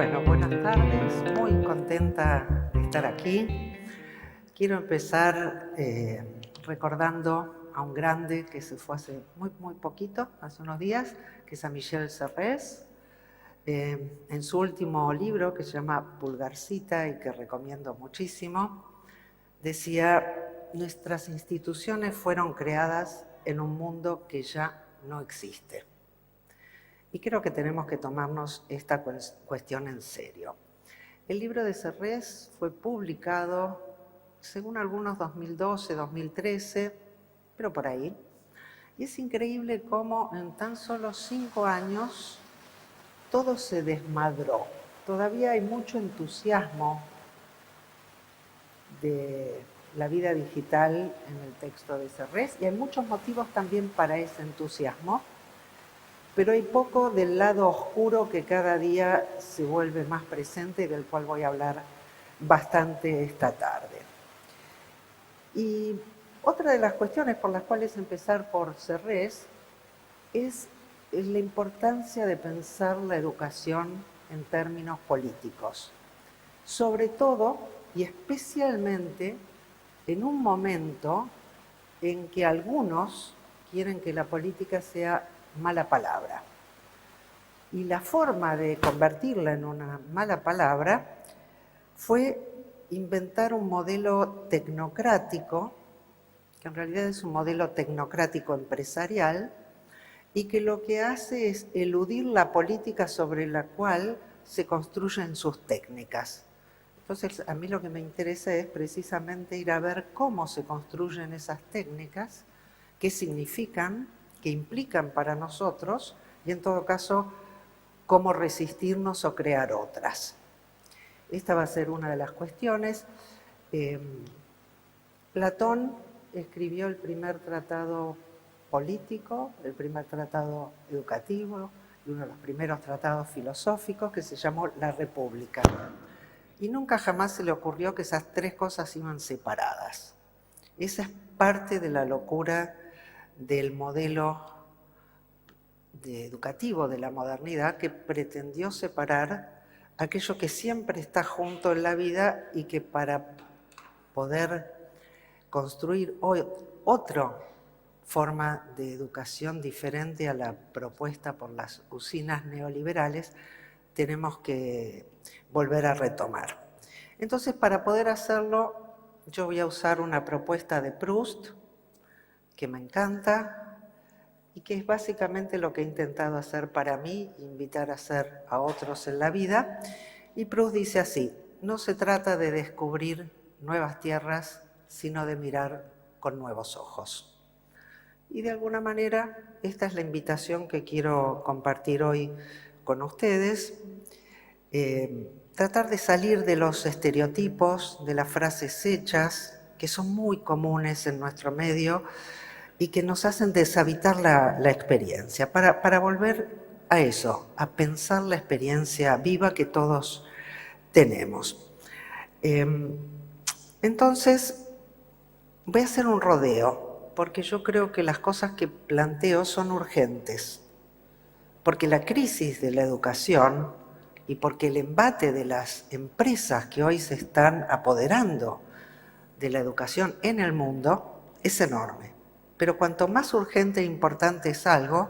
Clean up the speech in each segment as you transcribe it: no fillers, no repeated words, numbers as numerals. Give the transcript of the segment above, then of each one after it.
Bueno, buenas tardes, muy contenta de estar aquí. Quiero empezar recordando a un grande que se fue hace muy poquito, hace unos días, que es a Michel Serres. En su último libro, que se llama Pulgarcita y que recomiendo muchísimo, decía: nuestras instituciones fueron creadas en un mundo que ya no existe. Y creo que tenemos que tomarnos esta cuestión en serio. El libro de Serres fue publicado, según algunos, 2012, 2013, pero por ahí. Y es increíble cómo en tan solo 5 años todo se desmadró. Todavía hay mucho entusiasmo de la vida digital en el texto de Serres y hay muchos motivos también para ese entusiasmo. Pero hay poco del lado oscuro que cada día se vuelve más presente y del cual voy a hablar bastante esta tarde. Y otra de las cuestiones por las cuales empezar por Serres es la importancia de pensar la educación en términos políticos, sobre todo y especialmente en un momento en que algunos quieren que la política sea mala palabra. Y la forma de convertirla en una mala palabra fue inventar un modelo tecnocrático, que en realidad es un modelo tecnocrático empresarial, y que lo que hace es eludir la política sobre la cual se construyen sus técnicas. Entonces, a mí lo que me interesa es precisamente ir a ver cómo se construyen esas técnicas, qué significan, qué implican para nosotros y, en todo caso, cómo resistirnos o crear otras. Esta va a ser una de las cuestiones. Platón escribió el primer tratado político, el primer tratado educativo y uno de los primeros tratados filosóficos, que se llamó La República. Y nunca jamás se le ocurrió que esas tres cosas iban separadas. Esa es parte de la locura del modelo educativo de la modernidad, que pretendió separar aquello que siempre está junto en la vida y que para poder construir otra forma de educación diferente a la propuesta por las usinas neoliberales, tenemos que volver a retomar. Entonces, para poder hacerlo, yo voy a usar una propuesta de Proust, que me encanta, y que es básicamente lo que he intentado hacer para mí, invitar a hacer a otros en la vida. Y Proust dice así: no se trata de descubrir nuevas tierras, sino de mirar con nuevos ojos. Y de alguna manera, esta es la invitación que quiero compartir hoy con ustedes. Tratar de salir de los estereotipos, de las frases hechas, que son muy comunes en nuestro medio y que nos hacen deshabitar la experiencia, para volver a eso, a pensar la experiencia viva que todos tenemos. Entonces, voy a hacer un rodeo, porque yo creo que las cosas que planteo son urgentes, porque la crisis de la educación y porque el embate de las empresas que hoy se están apoderando de la educación en el mundo es enorme. Pero cuanto más urgente e importante es algo,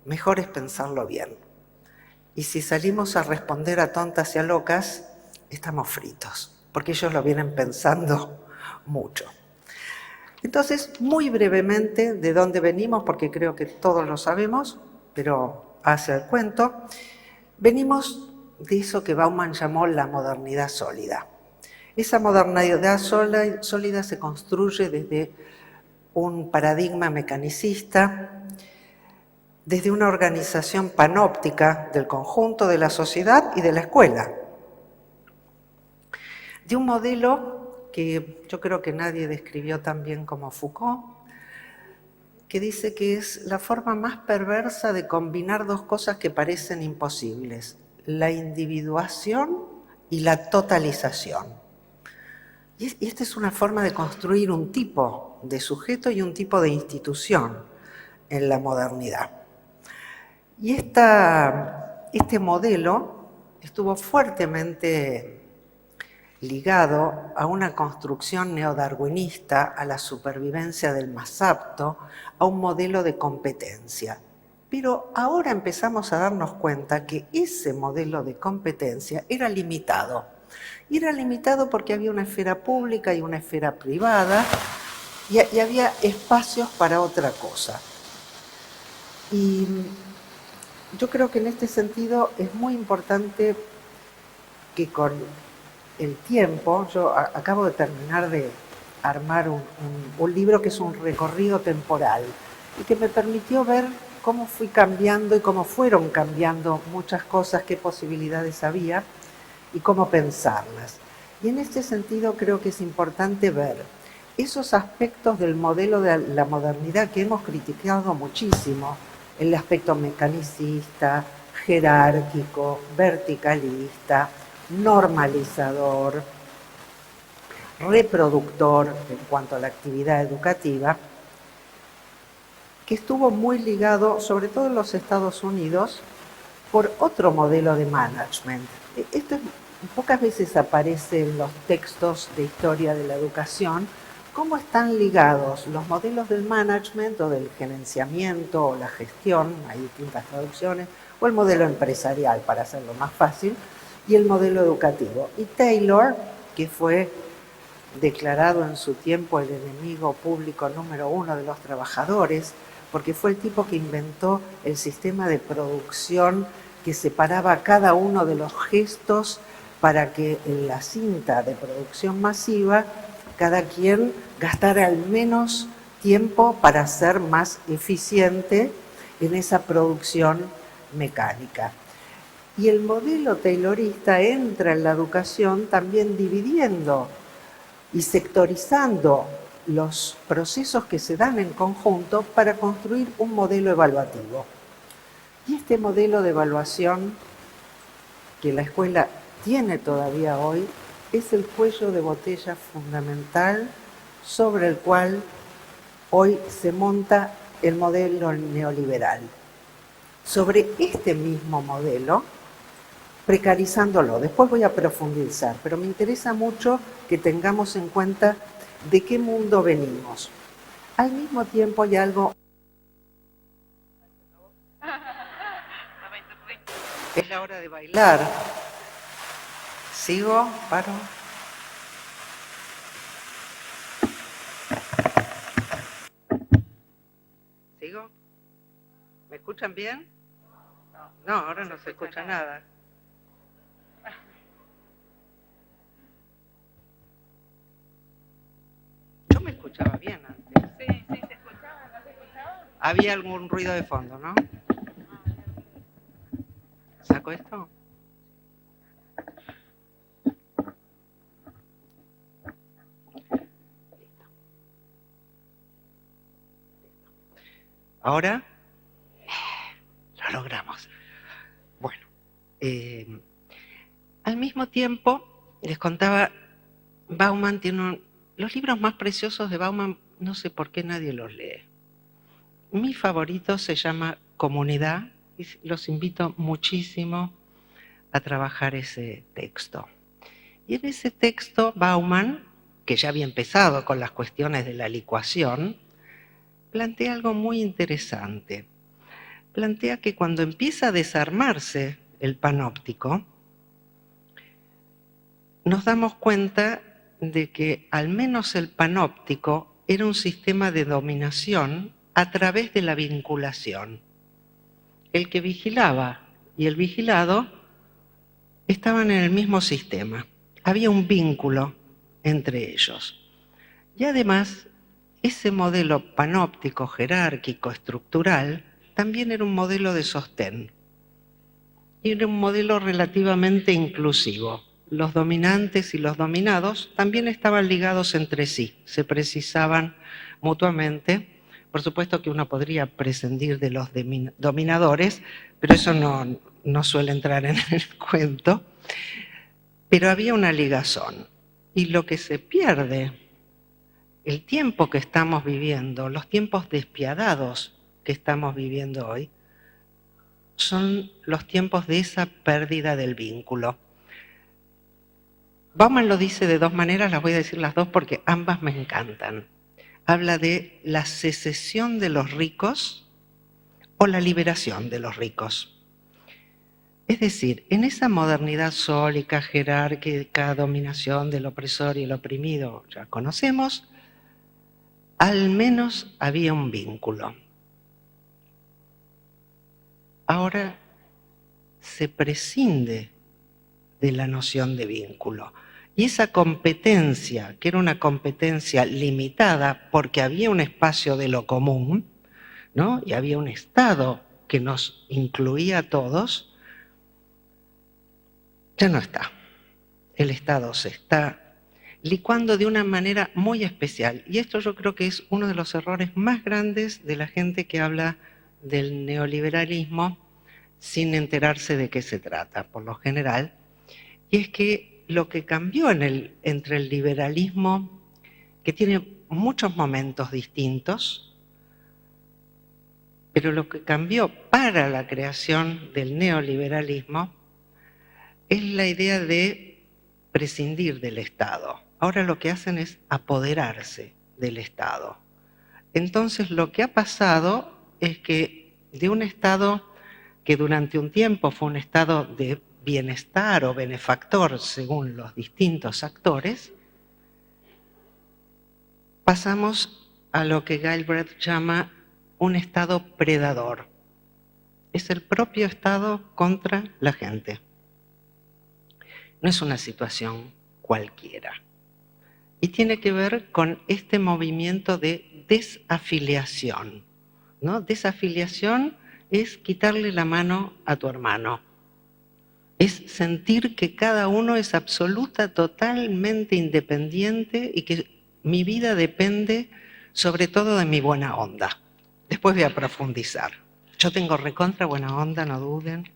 mejor es pensarlo bien. Y si salimos a responder a tontas y a locas, estamos fritos, porque ellos lo vienen pensando mucho. Entonces, muy brevemente, de dónde venimos, porque creo que todos lo sabemos, pero hace el cuento. Venimos de eso que Bauman llamó la modernidad sólida. Esa modernidad sólida se construye desde un paradigma mecanicista, desde una organización panóptica del conjunto de la sociedad y de la escuela, de un modelo que yo creo que nadie describió tan bien como Foucault, que dice que es la forma más perversa de combinar dos cosas que parecen imposibles: la individuación y la totalización. Y esta es una forma de construir un tipo de sujeto y un tipo de institución en la modernidad. Y este modelo estuvo fuertemente ligado a una construcción neodarwinista, a la supervivencia del más apto, a un modelo de competencia. Pero ahora empezamos a darnos cuenta que ese modelo de competencia era limitado. Y era limitado porque había una esfera pública y una esfera privada y había espacios para otra cosa. Y yo creo que en este sentido es muy importante que con el tiempo, yo acabo de terminar de armar un libro que es un recorrido temporal y que me permitió ver cómo fui cambiando y cómo fueron cambiando muchas cosas, qué posibilidades había y cómo pensarlas. Y en este sentido creo que es importante ver esos aspectos del modelo de la modernidad que hemos criticado muchísimo, el aspecto mecanicista, jerárquico, verticalista, normalizador, reproductor en cuanto a la actividad educativa, que estuvo muy ligado, sobre todo en los Estados Unidos, por otro modelo de management. Esto pocas veces aparece en los textos de historia de la educación, cómo están ligados los modelos del management o del gerenciamiento o la gestión, hay distintas traducciones, o el modelo empresarial, para hacerlo más fácil, y el modelo educativo. Y Taylor, que fue declarado en su tiempo el enemigo público número 1 de los trabajadores, porque fue el tipo que inventó el sistema de producción que separaba cada uno de los gestos para que en la cinta de producción masiva cada quien gastara al menos tiempo para ser más eficiente en esa producción mecánica. Y el modelo taylorista entra en la educación también dividiendo y sectorizando los procesos que se dan en conjunto para construir un modelo evaluativo. Y este modelo de evaluación que la escuela tiene todavía hoy es el cuello de botella fundamental sobre el cual hoy se monta el modelo neoliberal. Sobre este mismo modelo, precarizándolo. Después voy a profundizar, pero me interesa mucho que tengamos en cuenta de qué mundo venimos. Al mismo tiempo hay algo... Es la hora de bailar. ¿Sigo? ¿Paro? ¿Sigo? ¿Me escuchan bien? No, ahora no se escucha nada. Yo me escuchaba bien antes. Sí, se escuchaba, ¿no se escuchaba? Había algún ruido de fondo, ¿no? ¿Saco esto? ¿Ahora? Lo logramos. Bueno, al mismo tiempo, les contaba, Bauman tiene los libros más preciosos de Bauman, no sé por qué nadie los lee. Mi favorito se llama Comunidad y los invito muchísimo a trabajar ese texto. Y en ese texto Bauman, que ya había empezado con las cuestiones de la licuación, plantea algo muy interesante. Plantea que cuando empieza a desarmarse el panóptico, nos damos cuenta de que al menos el panóptico era un sistema de dominación a través de la vinculación. El que vigilaba y el vigilado estaban en el mismo sistema. Había un vínculo entre ellos. Y además, ese modelo panóptico, jerárquico, estructural, también era un modelo de sostén. Y era un modelo relativamente inclusivo. Los dominantes y los dominados también estaban ligados entre sí, se precisaban mutuamente. Por supuesto que uno podría prescindir de los dominadores, pero eso no suele entrar en el cuento. Pero había una ligazón. Y lo que se pierde, el tiempo que estamos viviendo, los tiempos despiadados que estamos viviendo hoy, son los tiempos de esa pérdida del vínculo. Bauman lo dice de dos maneras, las voy a decir las dos porque ambas me encantan. Habla de la secesión de los ricos o la liberación de los ricos. Es decir, en esa modernidad sólica, jerárquica, dominación del opresor y el oprimido, ya conocemos, al menos había un vínculo. Ahora se prescinde de la noción de vínculo. Y esa competencia, que era una competencia limitada porque había un espacio de lo común, ¿no? Y había un Estado que nos incluía a todos, ya no está. El Estado se está licuando de una manera muy especial. Y esto yo creo que es uno de los errores más grandes de la gente que habla del neoliberalismo sin enterarse de qué se trata, por lo general. Y es que lo que cambió entre el liberalismo, que tiene muchos momentos distintos, pero lo que cambió para la creación del neoliberalismo es la idea de prescindir del Estado. Ahora lo que hacen es apoderarse del Estado. Entonces lo que ha pasado es que de un Estado que durante un tiempo fue un estado de bienestar o benefactor según los distintos actores, pasamos a lo que Galbraith llama un estado predador. Es el propio Estado contra la gente. No es una situación cualquiera. Y tiene que ver con este movimiento de desafiliación, ¿no? Desafiliación es quitarle la mano a tu hermano. Es sentir que cada uno es absoluta, totalmente independiente y que mi vida depende sobre todo de mi buena onda. Después voy a profundizar. Yo tengo recontra buena onda, no duden.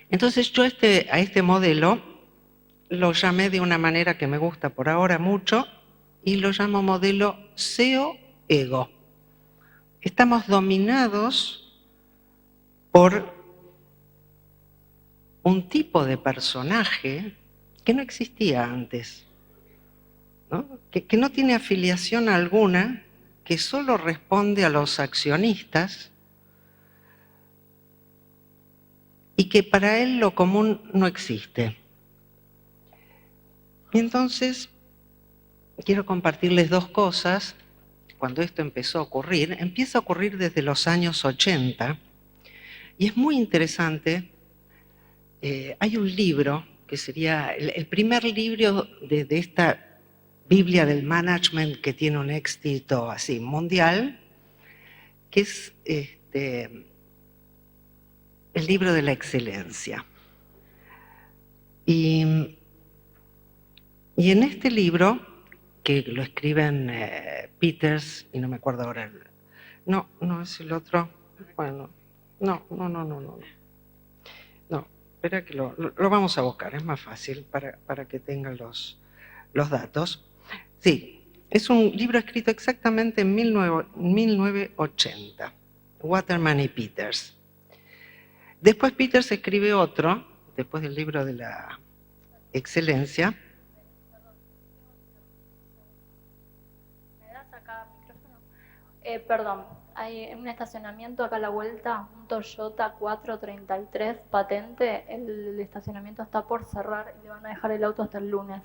Entonces yo a este modelo lo llamé de una manera que me gusta por ahora mucho y lo llamo modelo SEO-ego. Estamos dominados por un tipo de personaje que no existía antes, ¿no? Que no tiene afiliación alguna, que solo responde a los accionistas y que para él lo común no existe. Y entonces quiero compartirles dos cosas. Cuando esto empezó a ocurrir, empieza a ocurrir desde los años 80 y es muy interesante. Hay un libro que sería el primer libro de esta Biblia del management que tiene un éxito así mundial, que es el libro de la excelencia. Y en este libro, que lo escriben Peters, y no me acuerdo ahora, no es el otro, bueno, no, espera que lo vamos a buscar, es más fácil para que tengan los datos. Sí, es un libro escrito exactamente en 1980, Waterman y Peters. Después Peters escribe otro, después del libro de la excelencia. ¿Me das acá micrófono? Perdón, hay en un estacionamiento acá a la vuelta, un Toyota 433 patente, el estacionamiento está por cerrar y le van a dejar el auto hasta el lunes.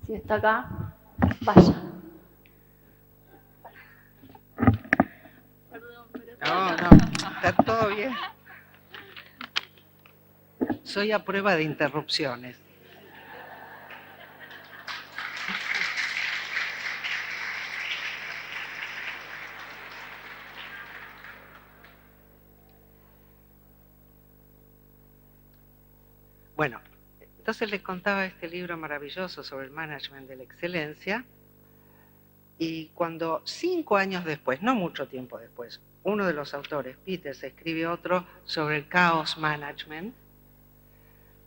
Si está acá, vaya. Perdón, pero No, está todo bien. Soy a prueba de interrupciones. Bueno, entonces les contaba este libro maravilloso sobre el management de la excelencia y cuando 5 años después, no mucho tiempo después, uno de los autores, Peters, escribe otro sobre el chaos management,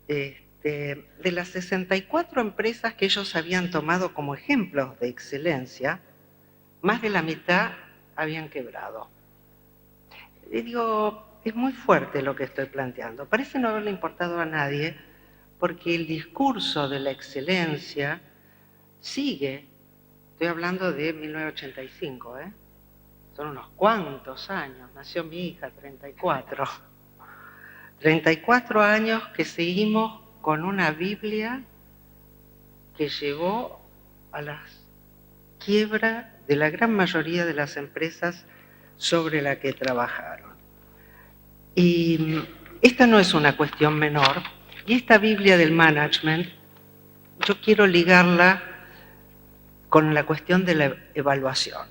de las 64 empresas que ellos habían tomado como ejemplos de excelencia, más de la mitad habían quebrado. Y digo, es muy fuerte lo que estoy planteando. Parece no haberle importado a nadie porque el discurso de la excelencia sigue. Estoy hablando de 1985, ¿eh? Son unos cuantos años. Nació mi hija, 34. 34 años que seguimos con una Biblia que llevó a la quiebra de la gran mayoría de las empresas sobre la que trabajaron. Y esta no es una cuestión menor, y esta Biblia del management, yo quiero ligarla con la cuestión de la evaluación,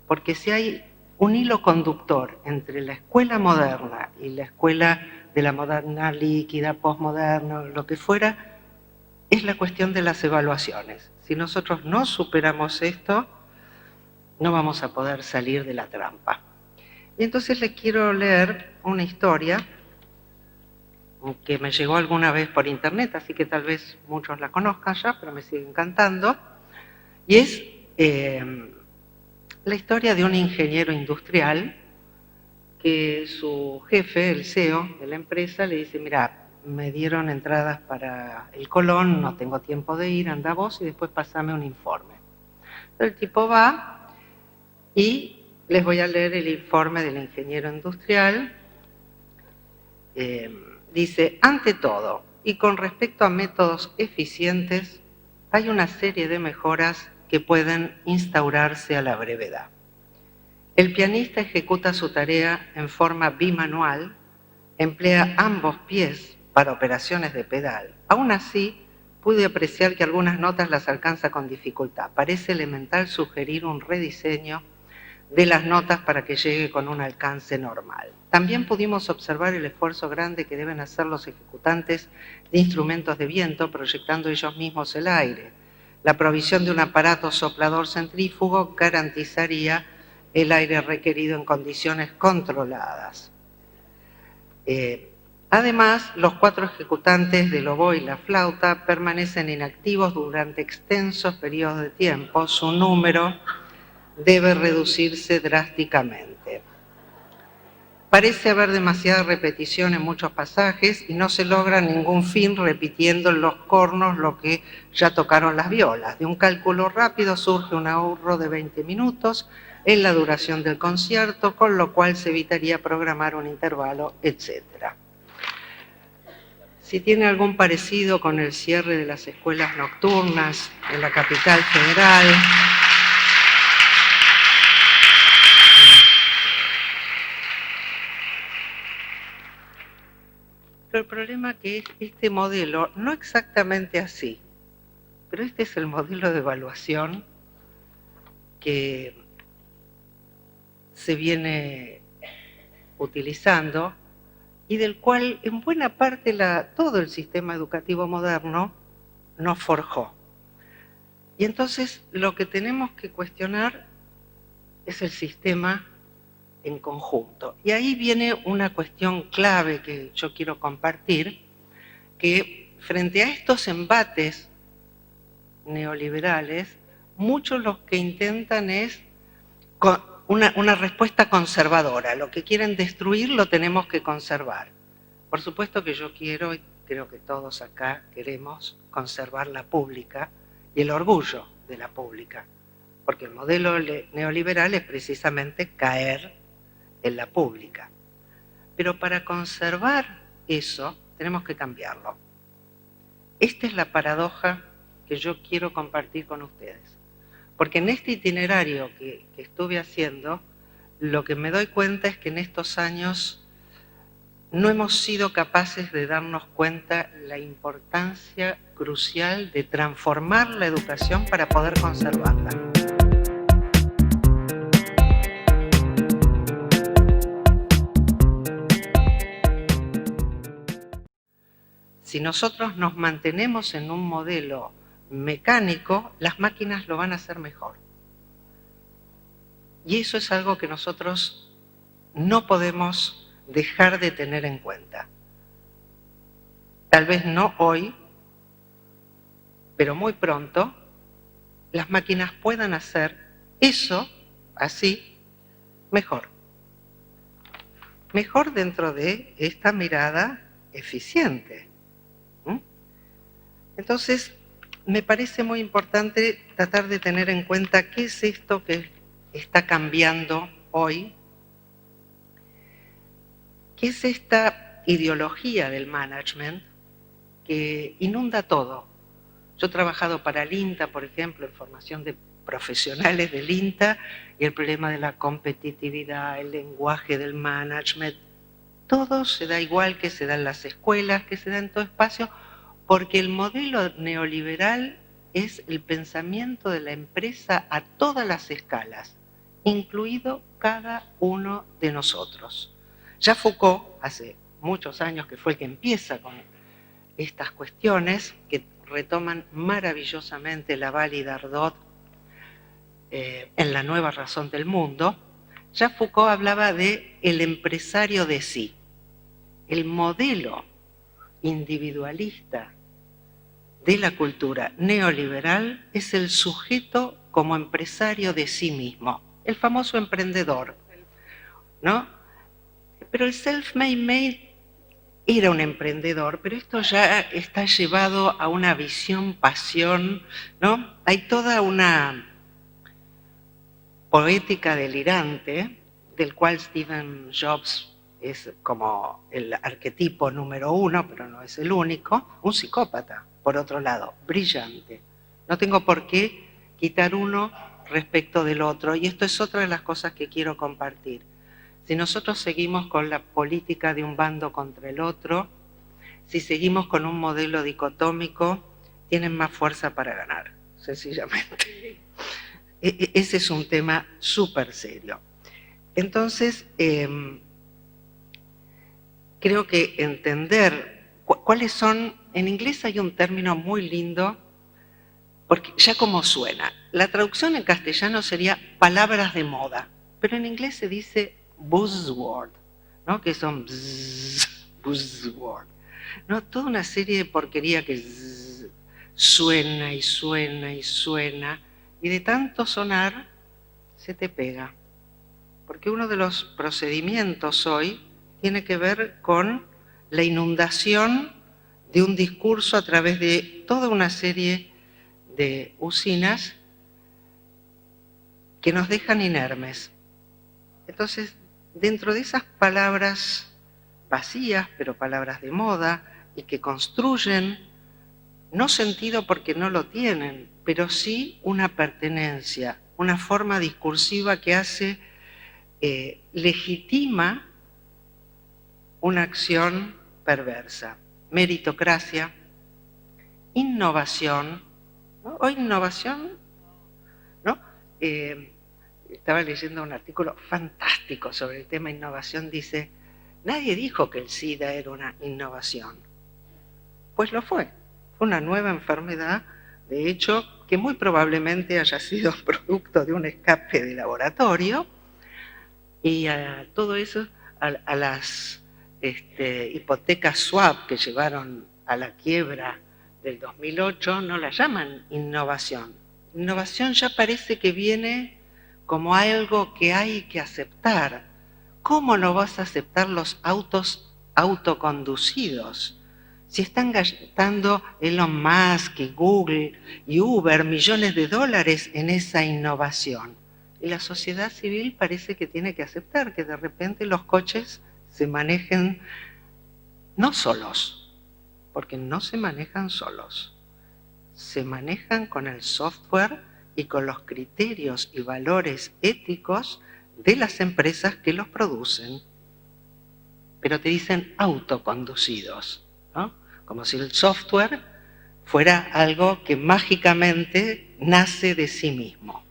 porque si hay un hilo conductor entre la escuela moderna y la escuela de la moderna líquida, postmoderna, lo que fuera, es la cuestión de las evaluaciones. Si nosotros no superamos esto, no vamos a poder salir de la trampa. Y entonces les quiero leer una historia que me llegó alguna vez por internet, así que tal vez muchos la conozcan ya, pero me sigue encantando. Y es la historia de un ingeniero industrial que su jefe, el CEO de la empresa, le dice, mira, me dieron entradas para el Colón, no tengo tiempo de ir, anda vos y después pasame un informe. Entonces el tipo va y les voy a leer el informe del ingeniero industrial. Dice, ante todo, y con respecto a métodos eficientes, hay una serie de mejoras que pueden instaurarse a la brevedad. El pianista ejecuta su tarea en forma bimanual, emplea ambos pies para operaciones de pedal. Aún así, pude apreciar que algunas notas las alcanza con dificultad. Parece elemental sugerir un rediseño de las notas para que llegue con un alcance normal. También pudimos observar el esfuerzo grande que deben hacer los ejecutantes de instrumentos de viento proyectando ellos mismos el aire. La provisión de un aparato soplador centrífugo garantizaría el aire requerido en condiciones controladas. Además, los 4 ejecutantes del oboe y la flauta permanecen inactivos durante extensos periodos de tiempo. Su número debe reducirse drásticamente. Parece haber demasiada repetición en muchos pasajes y no se logra ningún fin repitiendo en los cornos lo que ya tocaron las violas. De un cálculo rápido surge un ahorro de 20 minutos en la duración del concierto, con lo cual se evitaría programar un intervalo, etc. Si tiene algún parecido con el cierre de las escuelas nocturnas en la capital federal, pero el problema es que este modelo, no exactamente así, pero este es el modelo de evaluación que se viene utilizando y del cual en buena parte todo el sistema educativo moderno nos forjó. Y entonces lo que tenemos que cuestionar es el sistema en conjunto. Y ahí viene una cuestión clave que yo quiero compartir, que frente a estos embates neoliberales, muchos los que intentan es una respuesta conservadora. Lo que quieren destruir lo tenemos que conservar. Por supuesto que yo quiero, y creo que todos acá queremos, conservar la pública y el orgullo de la pública, porque el modelo neoliberal es precisamente caer en la pública. Pero para conservar eso tenemos que cambiarlo. Esta es la paradoja que yo quiero compartir con ustedes. Porque en este itinerario que estuve haciendo, lo que me doy cuenta es que en estos años no hemos sido capaces de darnos cuenta la importancia crucial de transformar la educación para poder conservarla. Si nosotros nos mantenemos en un modelo mecánico, las máquinas lo van a hacer mejor. Y eso es algo que nosotros no podemos dejar de tener en cuenta. Tal vez no hoy, pero muy pronto, las máquinas puedan hacer eso, así, mejor. mejor dentro de esta mirada eficiente. Entonces, me parece muy importante tratar de tener en cuenta qué es esto que está cambiando hoy, qué es esta ideología del management que inunda todo. Yo he trabajado para el INTA, por ejemplo, en formación de profesionales del INTA, y el problema de la competitividad, el lenguaje del management, todo se da igual que se da en las escuelas, que se da en todo espacio, porque el modelo neoliberal es el pensamiento de la empresa a todas las escalas, incluido cada uno de nosotros. Ya Foucault, hace muchos años que fue el que empieza con estas cuestiones, que retoman maravillosamente Laval y Dardot en La nueva razón del mundo, ya Foucault hablaba de el empresario de sí. El modelo individualista de la cultura neoliberal es el sujeto como empresario de sí mismo, el famoso emprendedor, ¿no? Pero el self-made man era un emprendedor, pero esto ya está llevado a una visión, pasión, ¿no? Hay toda una poética delirante, del cual Steve Jobs es como el arquetipo número uno, pero no es el único, un psicópata, por otro lado, brillante. No tengo por qué quitar uno respecto del otro, y esto es otra de las cosas que quiero compartir. Si nosotros seguimos con la política de un bando contra el otro, si seguimos con un modelo dicotómico, tienen más fuerza para ganar, sencillamente. Ese es un tema súper serio. Entonces, creo que entender cuáles son, en inglés hay un término muy lindo, porque ya como suena, la traducción en castellano sería palabras de moda, pero en inglés se dice buzzword, ¿no? Que son buzzword, ¿no? Toda una serie de porquería que suena y suena y suena, y de tanto sonar se te pega. Porque uno de los procedimientos hoy tiene que ver con la inundación de un discurso a través de toda una serie de usinas que nos dejan inermes. Entonces, dentro de esas palabras vacías, pero palabras de moda, y que construyen, no sentido porque no lo tienen, pero sí una pertenencia, una forma discursiva que hace, legitima una acción perversa. Meritocracia, innovación, ¿no? O innovación, ¿no? Estaba leyendo un artículo fantástico sobre el tema innovación, dice, nadie dijo que el SIDA era una innovación. Pues lo fue una nueva enfermedad, de hecho, que muy probablemente haya sido producto de un escape de laboratorio, y a todo eso, a las hipotecas swap que llevaron a la quiebra del 2008, no la llaman innovación. Innovación ya parece que viene como algo que hay que aceptar. ¿Cómo no vas a aceptar los autos autoconducidos? Si están gastando Elon Musk y Google y Uber millones de dólares en esa innovación. Y la sociedad civil parece que tiene que aceptar que de repente los coches se manejen no solos, porque no se manejan solos. Se manejan con el software y con los criterios y valores éticos de las empresas que los producen. Pero te dicen autoconducidos, ¿no? Como si el software fuera algo que mágicamente nace de sí mismo.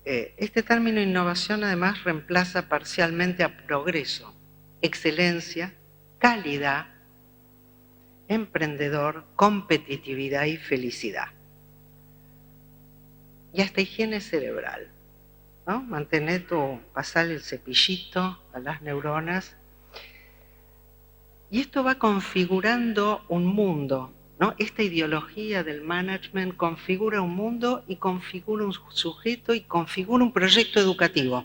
Este término innovación además reemplaza parcialmente a progreso, excelencia, calidad, emprendedor, competitividad y felicidad. Y hasta higiene cerebral, ¿no? Pasarle el cepillito a las neuronas. Y esto va configurando un mundo, ¿no? Esta ideología del management configura un mundo y configura un sujeto y configura un proyecto educativo.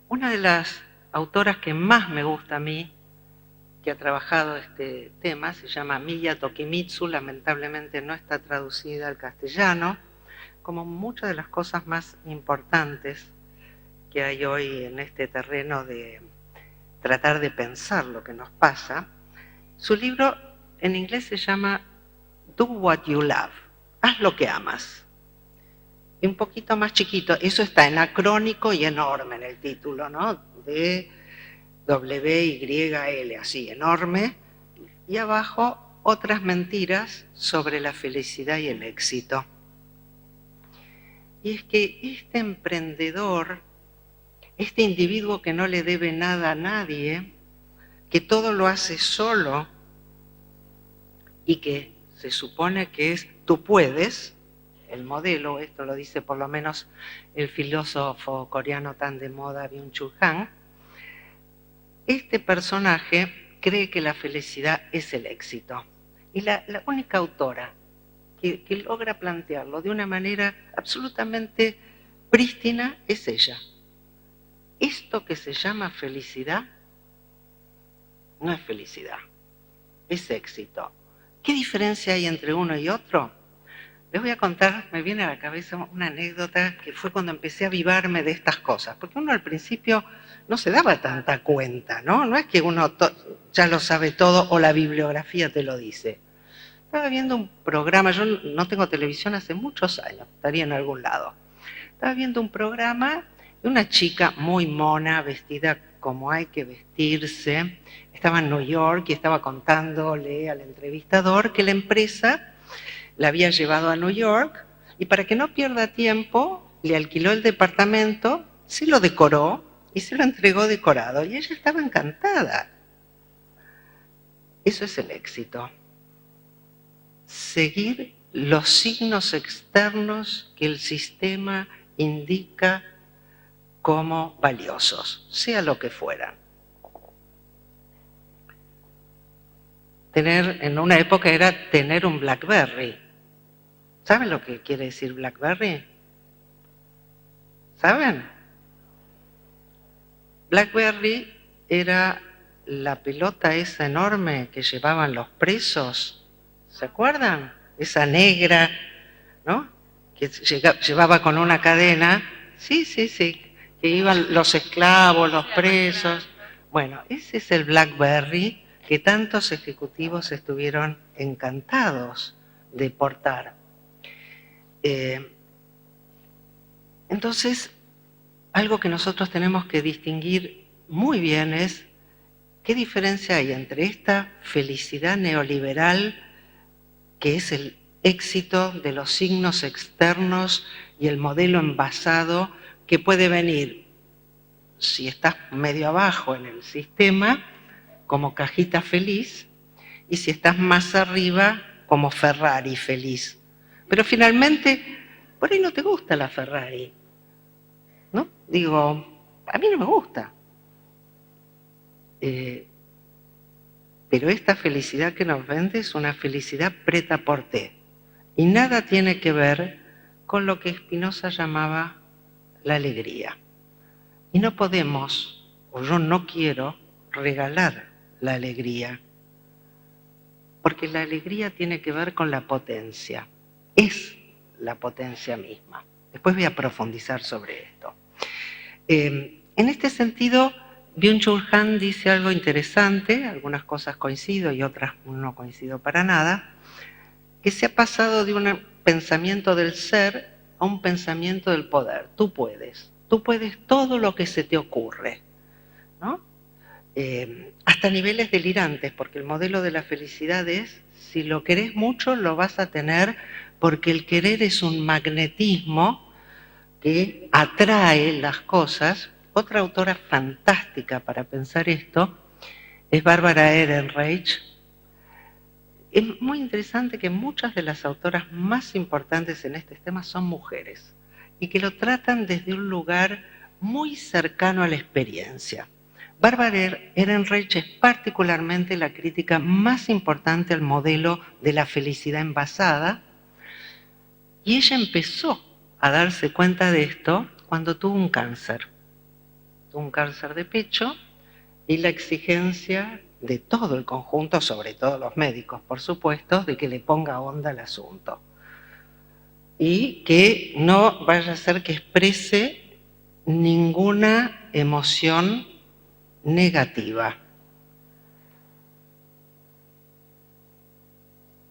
Una de las autoras que más me gusta a mí, que ha trabajado este tema, se llama Miya Tokimitsu, lamentablemente no está traducida al castellano, como muchas de las cosas más importantes que hay hoy en este terreno de tratar de pensar lo que nos pasa. Su libro en inglés se llama Do What You Love, haz lo que amas. Y un poquito más chiquito, eso está en acrónico y enorme en el título, ¿no? De W-Y-L, así, enorme. Y abajo, otras mentiras sobre la felicidad y el éxito. Y es que este emprendedor, este individuo que no le debe nada a nadie, que todo lo hace solo y que se supone que es tú puedes, el modelo, esto lo dice por lo menos el filósofo coreano tan de moda Byung-Chul Han, este personaje cree que la felicidad es el éxito. Y la única autora que logra plantearlo de una manera absolutamente prístina es ella. Esto que se llama felicidad no es felicidad, es éxito. ¿Qué diferencia hay entre uno y otro? Les voy a contar, me viene a la cabeza una anécdota que fue cuando empecé a avivarme de estas cosas, porque uno al principio no se daba tanta cuenta, ¿no? No es que uno ya lo sabe todo o la bibliografía te lo dice. Estaba viendo un programa, yo no tengo televisión hace muchos años, estaría en algún lado. Estaba viendo un programa de una chica muy mona, vestida como hay que vestirse. Estaba en New York y estaba contándole al entrevistador que la empresa la había llevado a New York y para que no pierda tiempo le alquiló el departamento, se lo decoró y se lo entregó decorado y ella estaba encantada. Eso es el éxito. Seguir los signos externos que el sistema indica como valiosos, sea lo que fueran. En una época era tener un BlackBerry. ¿Saben lo que quiere decir BlackBerry? ¿Saben? BlackBerry era la pelota esa enorme que llevaban los presos. ¿Se acuerdan? Esa negra, ¿no? Que llevaba con una cadena. Sí, que iban los esclavos, los presos. Bueno, ese es el BlackBerry que tantos ejecutivos estuvieron encantados de portar. Entonces, algo que nosotros tenemos que distinguir muy bien es qué diferencia hay entre esta felicidad neoliberal, que es el éxito de los signos externos y el modelo envasado que puede venir, si estás medio abajo en el sistema, como cajita feliz, y si estás más arriba, como Ferrari feliz. Pero finalmente, por ahí no te gusta la Ferrari, ¿no? Digo, a mí no me gusta. Pero esta felicidad que nos vende es una felicidad prêt-à-porter. Y nada tiene que ver con lo que Spinoza llamaba la alegría. Y no podemos, o yo no quiero, regalar la alegría. Porque la alegría tiene que ver con la potencia. Es la potencia misma. Después voy a profundizar sobre esto. En este sentido, Byung-Chul Han dice algo interesante, algunas cosas coincido y otras no coincido para nada, que se ha pasado de un pensamiento del ser a un pensamiento del poder. Tú puedes todo lo que se te ocurre, ¿no? Hasta niveles delirantes, porque el modelo de la felicidad es, si lo querés mucho, lo vas a tener, porque el querer es un magnetismo que atrae las cosas. Otra autora fantástica para pensar esto es Barbara Ehrenreich. Es muy interesante que muchas de las autoras más importantes en este tema son mujeres y que lo tratan desde un lugar muy cercano a la experiencia. Barbara Ehrenreich es particularmente la crítica más importante al modelo de la felicidad envasada y ella empezó a darse cuenta de esto cuando tuvo un cáncer. un cáncer de pecho y la exigencia de todo el conjunto, sobre todo los médicos, por supuesto, de que le ponga onda al asunto. Y que no vaya a ser que exprese ninguna emoción negativa.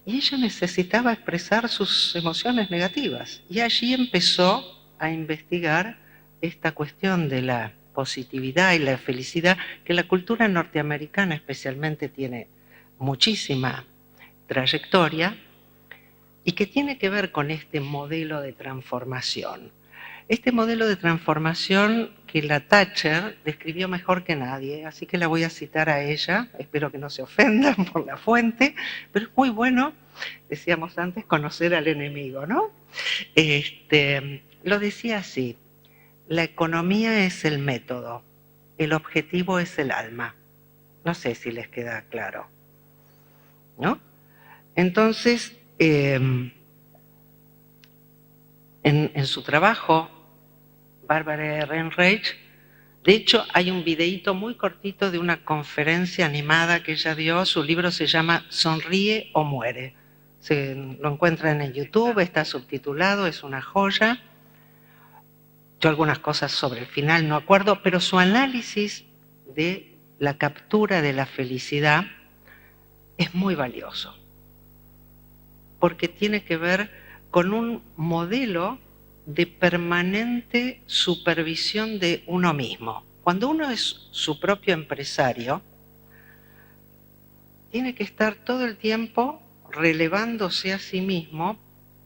Y ella necesitaba expresar sus emociones negativas. Y allí empezó a investigar esta cuestión de la positividad y la felicidad, que la cultura norteamericana especialmente tiene muchísima trayectoria y que tiene que ver con este modelo de transformación. Este modelo de transformación que la Thatcher describió mejor que nadie, así que la voy a citar a ella, espero que no se ofendan por la fuente, pero es muy bueno, decíamos antes, conocer al enemigo, ¿no? Lo decía así: la economía es el método, el objetivo es el alma. No sé si les queda claro, ¿no? Entonces, en su trabajo, Barbara Ehrenreich, de hecho hay un videíto muy cortito de una conferencia animada que ella dio. Su libro se llama Sonríe o muere. Lo encuentran en YouTube, está subtitulado, es una joya. Yo algunas cosas sobre el final no acuerdo, pero su análisis de la captura de la felicidad es muy valioso, porque tiene que ver con un modelo de permanente supervisión de uno mismo. Cuando uno es su propio empresario, tiene que estar todo el tiempo relevándose a sí mismo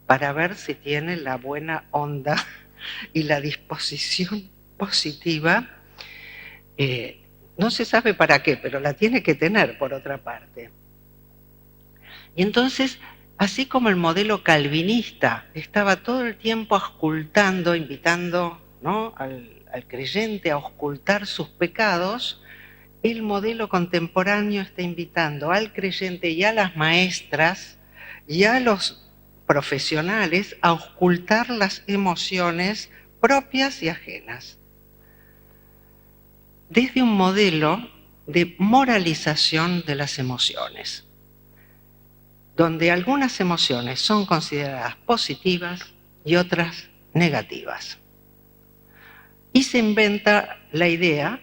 para ver si tiene la buena onda y la disposición positiva. No se sabe para qué, pero la tiene que tener por otra parte. Y entonces, así como el modelo calvinista estaba todo el tiempo auscultando, invitando, ¿no?, al creyente a auscultar sus pecados, el modelo contemporáneo está invitando al creyente y a las maestras y a los profesionales a auscultar las emociones propias y ajenas, desde un modelo de moralización de las emociones, donde algunas emociones son consideradas positivas y otras negativas. Y se inventa la idea,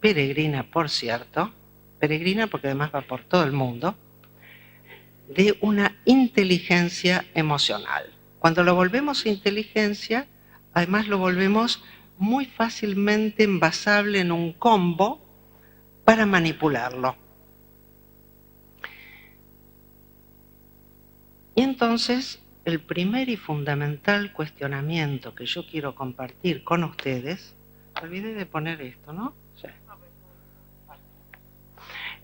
peregrina por cierto, peregrina porque además va por todo el mundo, de una inteligencia emocional. Cuando lo volvemos inteligencia, además lo volvemos muy fácilmente envasable en un combo para manipularlo. Y entonces, el primer y fundamental cuestionamiento que yo quiero compartir con ustedes, olvidé de poner esto, ¿no? Sí.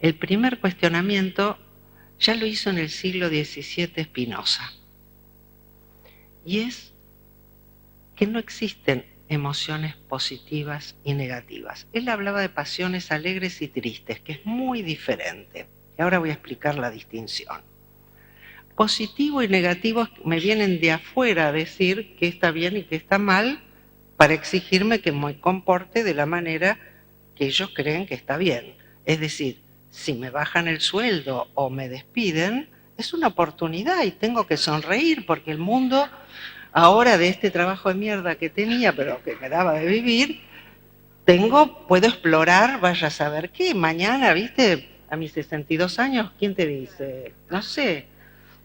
El primer cuestionamiento ya lo hizo en el siglo XVII Spinoza, y es que no existen emociones positivas y negativas. Él hablaba de pasiones alegres y tristes, que es muy diferente. Y ahora voy a explicar la distinción. Positivo y negativo me vienen de afuera a decir qué está bien y qué está mal para exigirme que me comporte de la manera que ellos creen que está bien. Es decir, si me bajan el sueldo o me despiden, es una oportunidad y tengo que sonreír porque el mundo, ahora de este trabajo de mierda que tenía, pero que me daba de vivir, puedo explorar, vaya a saber qué. Mañana, viste, a mis 62 años, ¿quién te dice? No sé,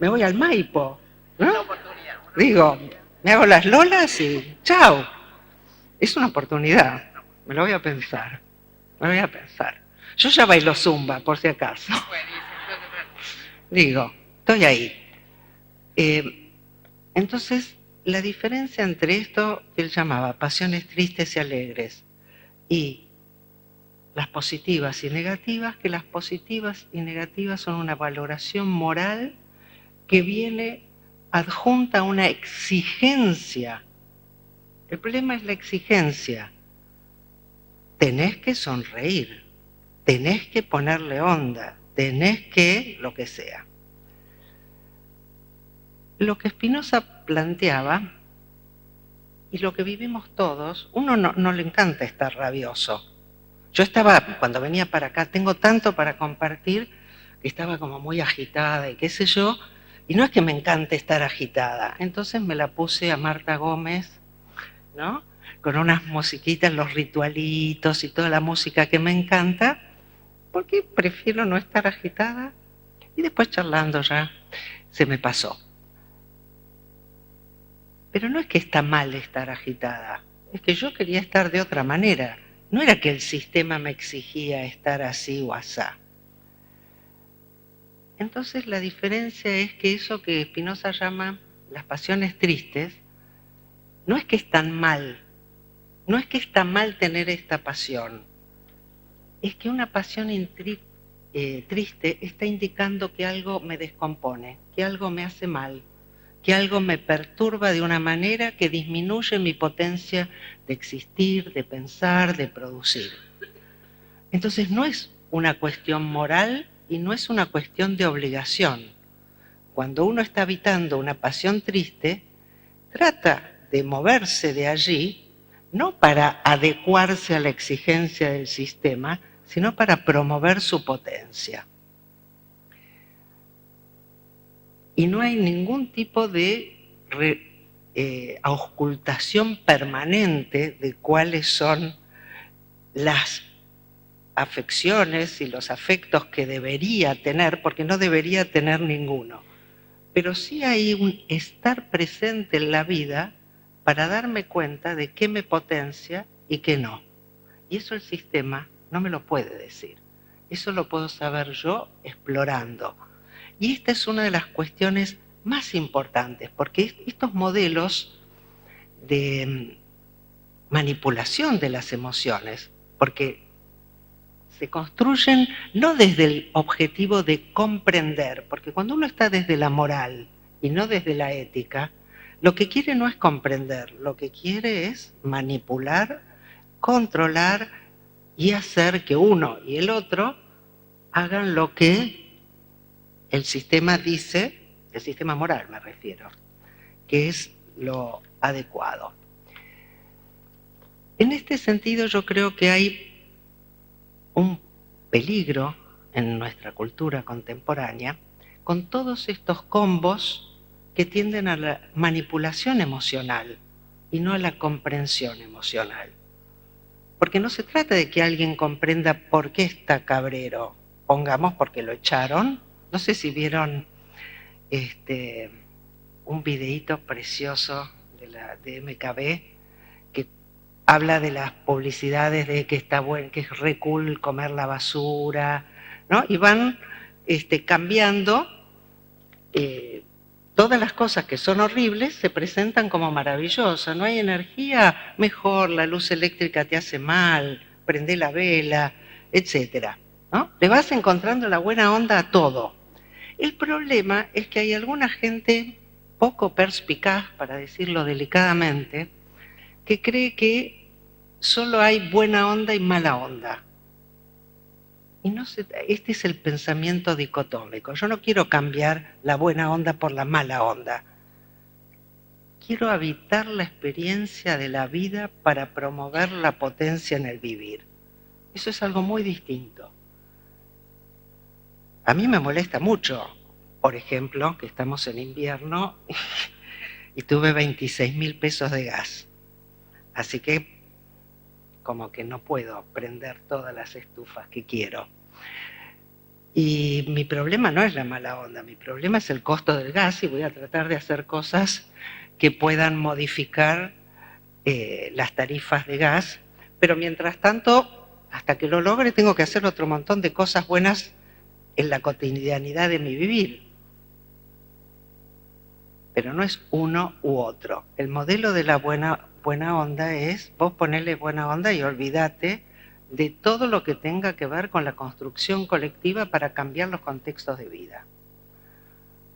me voy al Maipo, ¿no? Digo, me hago las lolas y chao. Es una oportunidad, me lo voy a pensar, me lo voy a pensar. Yo ya bailo zumba, por si acaso. Digo, estoy ahí. Entonces, la diferencia entre esto que él llamaba pasiones tristes y alegres y las positivas y negativas, que las positivas y negativas son una valoración moral que viene adjunta a una exigencia. El problema es la exigencia. Tenés que sonreír, tenés que ponerle onda, tenés que lo que sea. Lo que Spinoza planteaba y lo que vivimos todos, uno no le encanta estar rabioso. Yo estaba, cuando venía para acá, tengo tanto para compartir, que estaba como muy agitada y qué sé yo, y no es que me encante estar agitada. Entonces me la puse a Marta Gómez, ¿no? Con unas musiquitas, los ritualitos y toda la música que me encanta, porque prefiero no estar agitada. Y después charlando ya se me pasó. Pero no es que está mal estar agitada, es que yo quería estar de otra manera. No era que el sistema me exigía estar así o asá. Entonces la diferencia es que eso que Spinoza llama las pasiones tristes, no es que están mal, no es que está mal tener esta pasión, es que una pasión triste está indicando que algo me descompone, que algo me hace mal, que algo me perturba de una manera que disminuye mi potencia de existir, de pensar, de producir. Entonces no es una cuestión moral y no es una cuestión de obligación. Cuando uno está habitando una pasión triste, trata de moverse de allí, no para adecuarse a la exigencia del sistema, sino para promover su potencia. Y no hay ningún tipo de auscultación permanente de cuáles son las afecciones y los afectos que debería tener, porque no debería tener ninguno. Pero sí hay un estar presente en la vida para darme cuenta de qué me potencia y qué no. Y eso el sistema no me lo puede decir. Eso lo puedo saber yo explorando. Y esta es una de las cuestiones más importantes, porque estos modelos de manipulación de las emociones, porque se construyen no desde el objetivo de comprender, porque cuando uno está desde la moral y no desde la ética, lo que quiere no es comprender, lo que quiere es manipular, controlar y hacer que uno y el otro hagan lo que el sistema dice, el sistema moral me refiero, que es lo adecuado. En este sentido yo creo que hay un peligro en nuestra cultura contemporánea con todos estos combos que tienden a la manipulación emocional y no a la comprensión emocional. Porque no se trata de que alguien comprenda por qué está cabrero, pongamos porque lo echaron. No sé si vieron un videíto precioso de MKB que habla de las publicidades de que está bueno, que es re cool comer la basura, ¿no? Y van cambiando, todas las cosas que son horribles se presentan como maravillosas. No hay energía, mejor, la luz eléctrica te hace mal, prende la vela, etcétera, ¿no? Le vas encontrando la buena onda a todo. El problema es que hay alguna gente poco perspicaz, para decirlo delicadamente, que cree que solo hay buena onda y mala onda. Y este es el pensamiento dicotómico. Yo no quiero cambiar la buena onda por la mala onda. Quiero habitar la experiencia de la vida para promover la potencia en el vivir. Eso es algo muy distinto. A mí me molesta mucho, por ejemplo, que estamos en invierno y tuve 26.000 pesos de gas. Así que como que no puedo prender todas las estufas que quiero. Y mi problema no es la mala onda, mi problema es el costo del gas y voy a tratar de hacer cosas que puedan modificar las tarifas de gas. Pero mientras tanto, hasta que lo logre, tengo que hacer otro montón de cosas buenas en la cotidianidad de mi vivir. Pero no es uno u otro. El modelo de la buena onda es, vos ponele buena onda y olvídate de todo lo que tenga que ver con la construcción colectiva para cambiar los contextos de vida.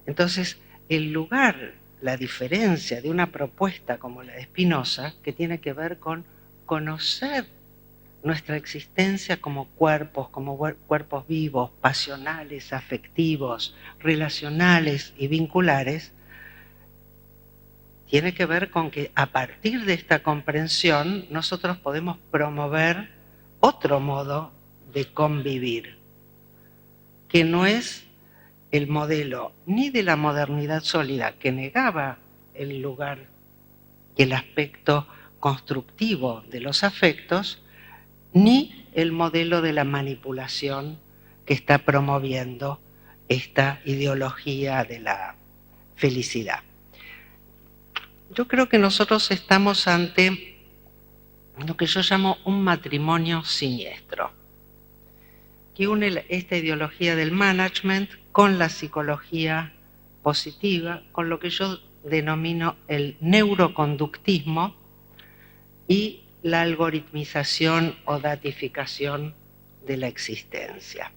Entonces, el lugar, la diferencia de una propuesta como la de Spinoza, que tiene que ver con conocer nuestra existencia como cuerpos vivos, pasionales, afectivos, relacionales y vinculares, tiene que ver con que a partir de esta comprensión nosotros podemos promover otro modo de convivir, que no es el modelo ni de la modernidad sólida, que negaba el lugar y el aspecto constructivo de los afectos, ni el modelo de la manipulación que está promoviendo esta ideología de la felicidad. Yo creo que nosotros estamos ante lo que yo llamo un matrimonio siniestro, que une esta ideología del management con la psicología positiva, con lo que yo denomino el neuroconductismo y la algoritmización o datificación de la existencia.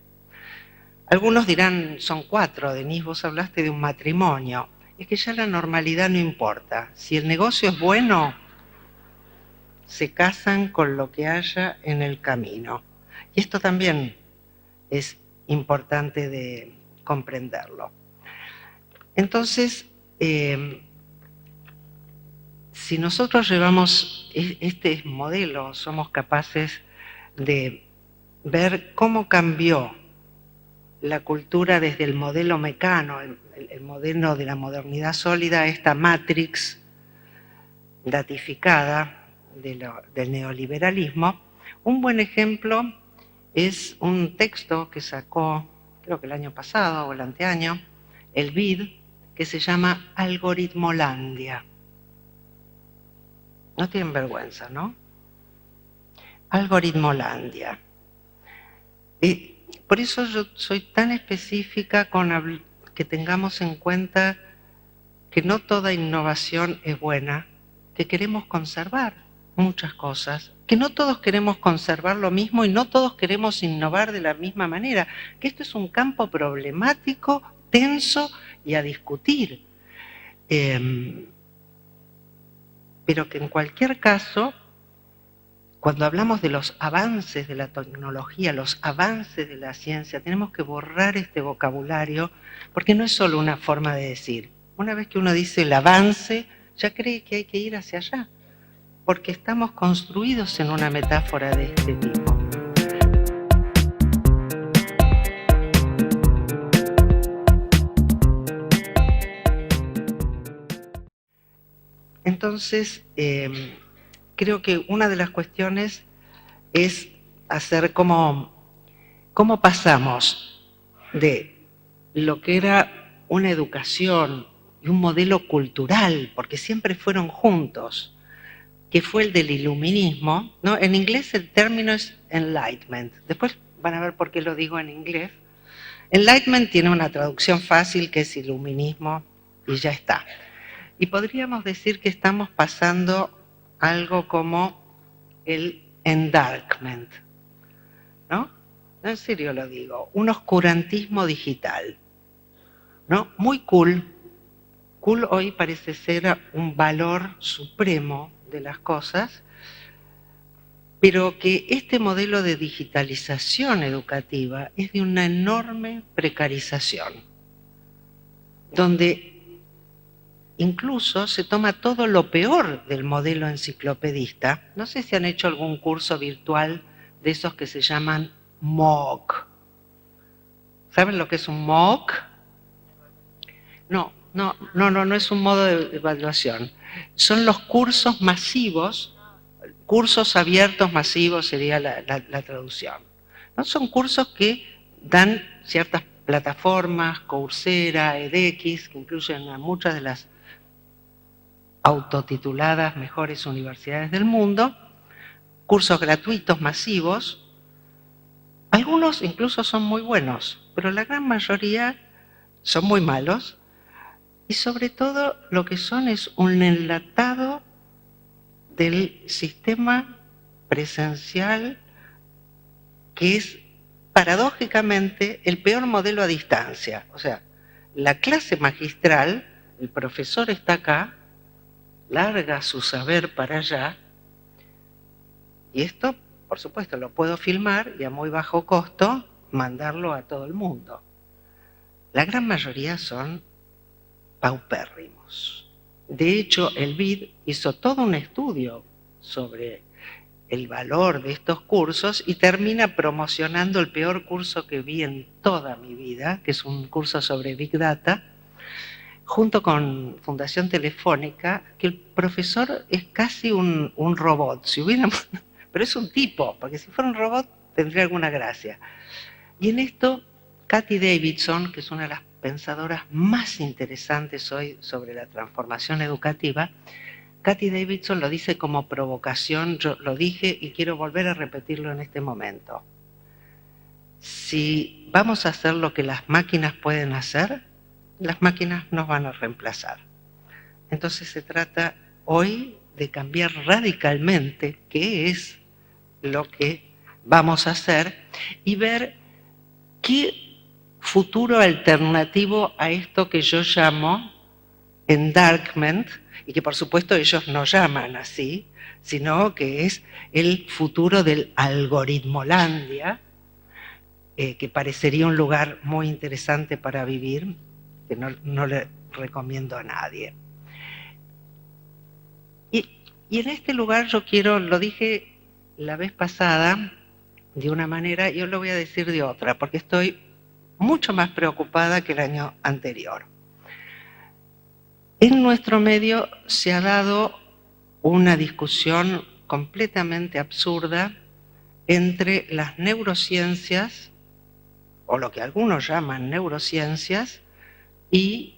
Algunos dirán, son 4, Denise, vos hablaste de un matrimonio. Es que ya la normalidad no importa. Si el negocio es bueno, se casan con lo que haya en el camino. Y esto también es importante de comprenderlo. Entonces, si nosotros llevamos este modelo, somos capaces de ver cómo cambió la cultura desde el modelo mecano, el modelo de la modernidad sólida, esta matrix datificada del neoliberalismo. Un buen ejemplo es un texto que sacó, creo que el año pasado o el anteaño, el BID, que se llama Algoritmolandia. No tienen vergüenza, ¿no? Algoritmolandia. Por eso yo soy tan específica con que tengamos en cuenta que no toda innovación es buena, que queremos conservar muchas cosas, que no todos queremos conservar lo mismo y no todos queremos innovar de la misma manera, que esto es un campo problemático, tenso y a discutir. Pero que en cualquier caso, cuando hablamos de los avances de la tecnología, los avances de la ciencia, tenemos que borrar este vocabulario, porque no es solo una forma de decir. Una vez que uno dice el avance, ya cree que hay que ir hacia allá, porque estamos construidos en una metáfora de este tipo. Entonces, creo que una de las cuestiones es hacer cómo pasamos de lo que era una educación y un modelo cultural, porque siempre fueron juntos, que fue el del iluminismo, ¿no? En inglés el término es enlightenment. Después van a ver por qué lo digo en inglés. Enlightenment tiene una traducción fácil que es iluminismo y ya está. Y podríamos decir que estamos pasando algo como el endarkment, ¿no? En serio lo digo, un oscurantismo digital, ¿no? Muy cool. Cool hoy parece ser un valor supremo de las cosas, pero que este modelo de digitalización educativa es de una enorme precarización, donde incluso se toma todo lo peor del modelo enciclopedista. No sé si han hecho algún curso virtual de esos que se llaman MOOC. ¿Saben lo que es un MOOC? No es un modo de evaluación. Son los cursos masivos, cursos abiertos masivos sería la traducción. ¿No? Son cursos que dan ciertas plataformas, Coursera, edX, que incluyen a muchas de las autotituladas mejores universidades del mundo, cursos gratuitos masivos. Algunos incluso son muy buenos, pero la gran mayoría son muy malos y sobre todo lo que son es un enlatado del sistema presencial que es paradójicamente el peor modelo a distancia. O sea, la clase magistral, el profesor está acá, larga su saber para allá, y esto, por supuesto, lo puedo filmar y a muy bajo costo mandarlo a todo el mundo. La gran mayoría son paupérrimos. De hecho, el BID hizo todo un estudio sobre el valor de estos cursos y termina promocionando el peor curso que vi en toda mi vida, que es un curso sobre Big Data, junto con Fundación Telefónica, que el profesor es casi un robot. Si hubiéramos, pero es un tipo, porque si fuera un robot tendría alguna gracia. Y en esto, Cathy Davidson, que es una de las pensadoras más interesantes hoy sobre la transformación educativa, Cathy Davidson lo dice como provocación, yo lo dije y quiero volver a repetirlo en este momento. Si vamos a hacer lo que las máquinas pueden hacer, las máquinas nos van a reemplazar. Entonces se trata hoy de cambiar radicalmente qué es lo que vamos a hacer y ver qué futuro alternativo a esto que yo llamo endarkment, y que por supuesto ellos no llaman así, sino que es el futuro del algoritmolandia, que parecería un lugar muy interesante para vivir, que no le recomiendo a nadie. Y en este lugar yo quiero, lo dije la vez pasada de una manera y hoy lo voy a decir de otra, porque estoy mucho más preocupada que el año anterior. En nuestro medio se ha dado una discusión completamente absurda entre las neurociencias, o lo que algunos llaman neurociencias, y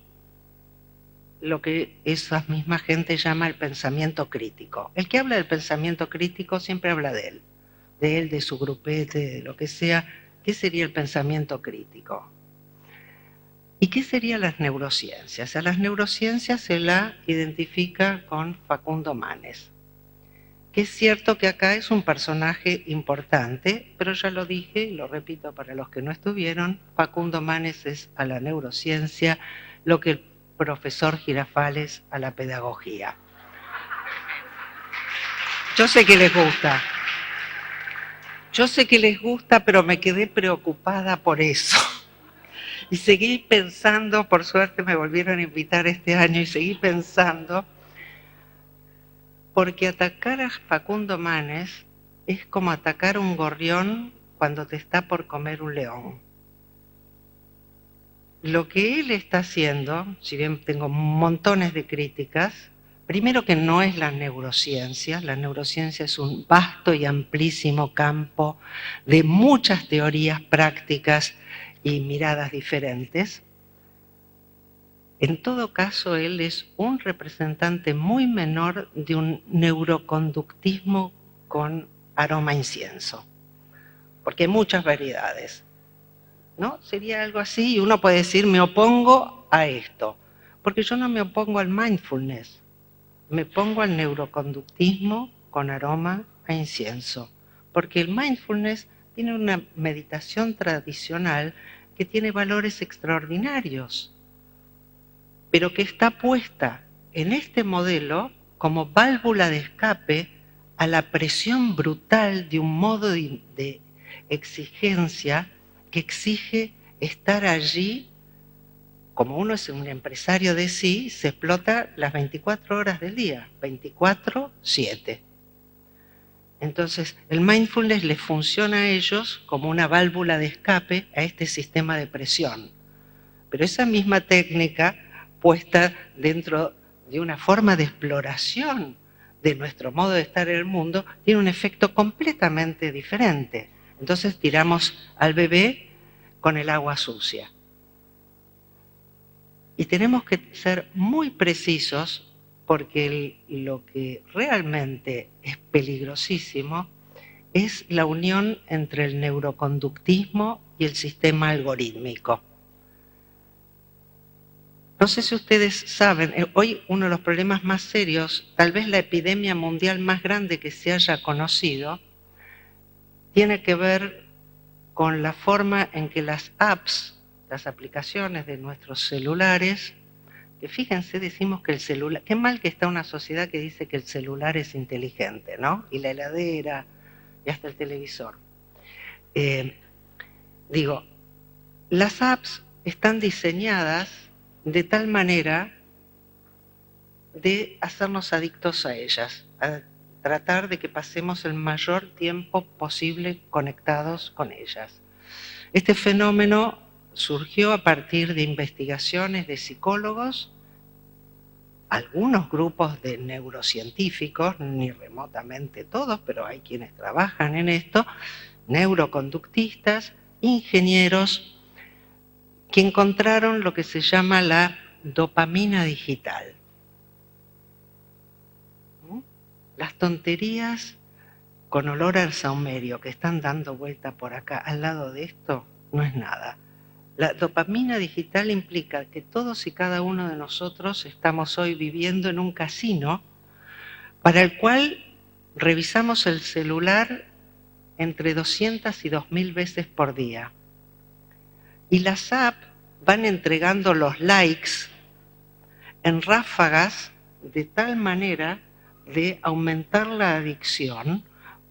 lo que esa misma gente llama el pensamiento crítico. El que habla del pensamiento crítico siempre habla de él, de su grupete, de lo que sea. ¿Qué sería el pensamiento crítico? ¿Y qué serían las neurociencias? A las neurociencias se la identifica con Facundo Manes, que es cierto que acá es un personaje importante, pero ya lo dije y lo repito para los que no estuvieron, Facundo Manes es a la neurociencia lo que el profesor Girafales a la pedagogía. Yo sé que les gusta, pero me quedé preocupada por eso. Y seguí pensando, por suerte me volvieron a invitar este año, y seguí pensando, porque atacar a Facundo Manes es como atacar a un gorrión cuando te está por comer un león. Lo que él está haciendo, si bien tengo montones de críticas, primero que no es la neurociencia es un vasto y amplísimo campo de muchas teorías prácticas y miradas diferentes. En todo caso, él es un representante muy menor de un neuroconductismo con aroma a incienso, porque hay muchas variedades, ¿no? Sería algo así y uno puede decir, me opongo a esto, porque yo no me opongo al mindfulness, me opongo al neuroconductismo con aroma a incienso, porque el mindfulness tiene una meditación tradicional que tiene valores extraordinarios, pero que está puesta en este modelo como válvula de escape a la presión brutal de un modo de exigencia que exige estar allí. Como uno es un empresario de sí, se explota las 24 horas del día, 24/7. Entonces, el mindfulness les funciona a ellos como una válvula de escape a este sistema de presión. Pero esa misma técnica puesta dentro de una forma de exploración de nuestro modo de estar en el mundo, tiene un efecto completamente diferente. Entonces tiramos al bebé con el agua sucia. Y tenemos que ser muy precisos porque lo que realmente es peligrosísimo es la unión entre el neuroconductismo y el sistema algorítmico. No sé si ustedes saben, hoy uno de los problemas más serios, tal vez la epidemia mundial más grande que se haya conocido, tiene que ver con la forma en que las apps, las aplicaciones de nuestros celulares, que fíjense, decimos que el celular, qué mal que está una sociedad que dice que el celular es inteligente, ¿no? Y la heladera, y hasta el televisor. Las apps están diseñadas de tal manera de hacernos adictos a ellas, a tratar de que pasemos el mayor tiempo posible conectados con ellas. Este fenómeno surgió a partir de investigaciones de psicólogos, algunos grupos de neurocientíficos, ni remotamente todos, pero hay quienes trabajan en esto, neuroconductistas, ingenieros, que encontraron lo que se llama la dopamina digital. Las tonterías con olor al saumerio que están dando vuelta por acá al lado de esto no es nada. La dopamina digital implica que todos y cada uno de nosotros estamos hoy viviendo en un casino para el cual revisamos el celular entre 200 y 2000 veces por día. Y las apps van entregando los likes en ráfagas de tal manera de aumentar la adicción,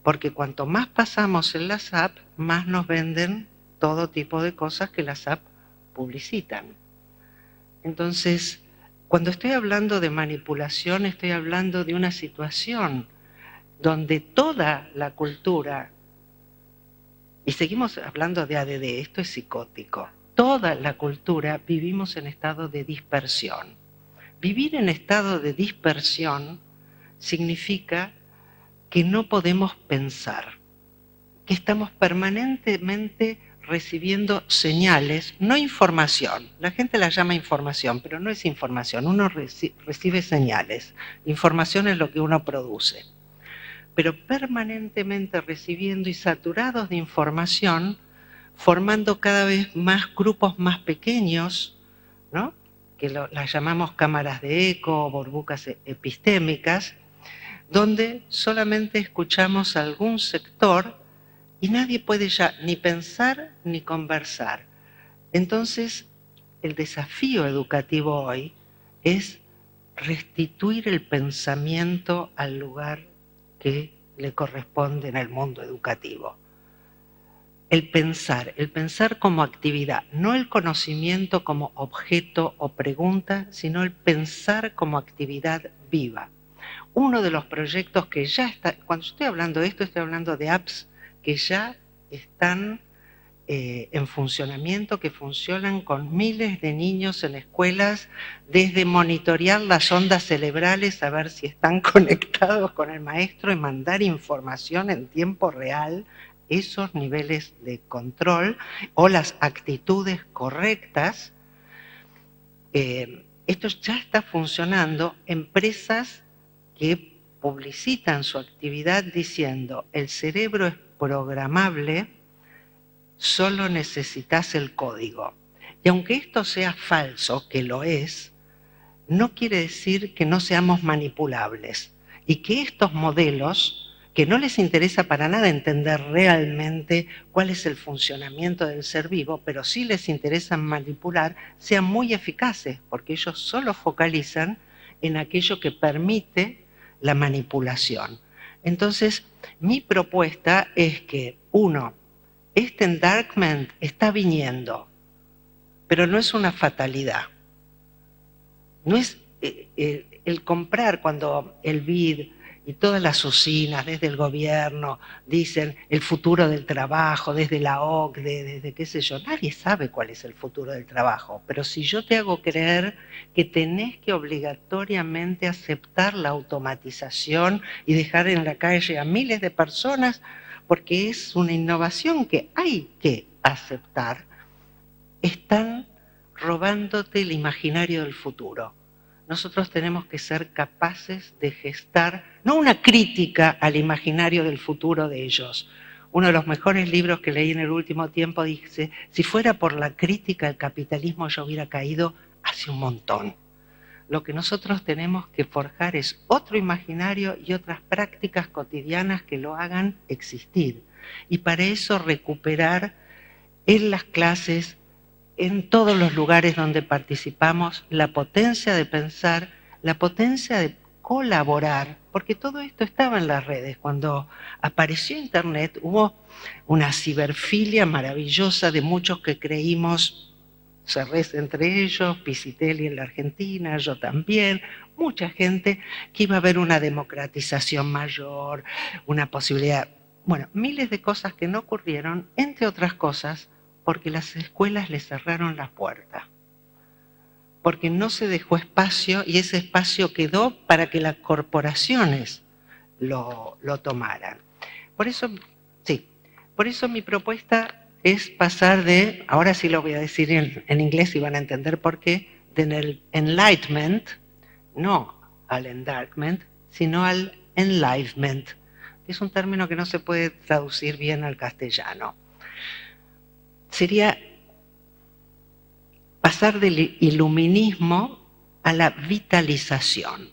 porque cuanto más pasamos en las apps, más nos venden todo tipo de cosas que las apps publicitan. Entonces, cuando estoy hablando de manipulación, estoy hablando de una situación donde toda la cultura, y seguimos hablando de ADD, esto es psicótico, toda la cultura vivimos en estado de dispersión. Vivir en estado de dispersión significa que no podemos pensar, que estamos permanentemente recibiendo señales, no información. La gente la llama información, pero no es información, uno recibe señales. Información es lo que uno produce. Pero permanentemente recibiendo y saturados de información, formando cada vez más grupos más pequeños, ¿no? Que las llamamos cámaras de eco, burbujas epistémicas, donde solamente escuchamos a algún sector y nadie puede ya ni pensar ni conversar. Entonces, el desafío educativo hoy es restituir el pensamiento al lugar que le corresponde en el mundo educativo. El pensar como actividad, no el conocimiento como objeto o pregunta, sino el pensar como actividad viva. Uno de los proyectos que ya está, cuando estoy hablando de esto, estoy hablando de apps que ya están en funcionamiento, que funcionan con miles de niños en escuelas, desde monitorear las ondas cerebrales, a ver si están conectados con el maestro y mandar información en tiempo real, esos niveles de control o las actitudes correctas. Esto ya está funcionando. Empresas que publicitan su actividad diciendo el cerebro es programable, solo necesitas el código. Y aunque esto sea falso, que lo es, no quiere decir que no seamos manipulables y que estos modelos, que no les interesa para nada entender realmente cuál es el funcionamiento del ser vivo, pero sí les interesa manipular, sean muy eficaces, porque ellos solo focalizan en aquello que permite la manipulación. Entonces, mi propuesta es que, uno, este endarkment está viniendo, pero no es una fatalidad. No es el comprar cuando el BID y todas las usinas desde el gobierno dicen el futuro del trabajo, desde la OCDE, desde qué sé yo. Nadie sabe cuál es el futuro del trabajo, pero si yo te hago creer que tenés que obligatoriamente aceptar la automatización y dejar en la calle a miles de personas, porque es una innovación que hay que aceptar, están robándote el imaginario del futuro. Nosotros tenemos que ser capaces de gestar, no una crítica al imaginario del futuro de ellos. Uno de los mejores libros que leí en el último tiempo dice, si fuera por la crítica al capitalismo yo hubiera caído hace un montón. Lo que nosotros tenemos que forjar es otro imaginario y otras prácticas cotidianas que lo hagan existir. Y para eso recuperar en las clases, en todos los lugares donde participamos, la potencia de pensar, la potencia de colaborar, porque todo esto estaba en las redes. Cuando apareció Internet hubo una ciberfilia maravillosa de muchos que creímos Serres entre ellos, Pisitelli en la Argentina, yo también, mucha gente, que iba a haber una democratización mayor, una posibilidad, bueno, miles de cosas que no ocurrieron, entre otras cosas, porque las escuelas le cerraron las puertas, porque no se dejó espacio y ese espacio quedó para que las corporaciones lo tomaran. Por eso, sí, por eso mi propuesta es pasar de, ahora sí lo voy a decir en inglés y van a entender por qué, del enlightenment, no al endarkment, sino al enlivenment. Es un término que no se puede traducir bien al castellano. Sería pasar del iluminismo a la vitalización.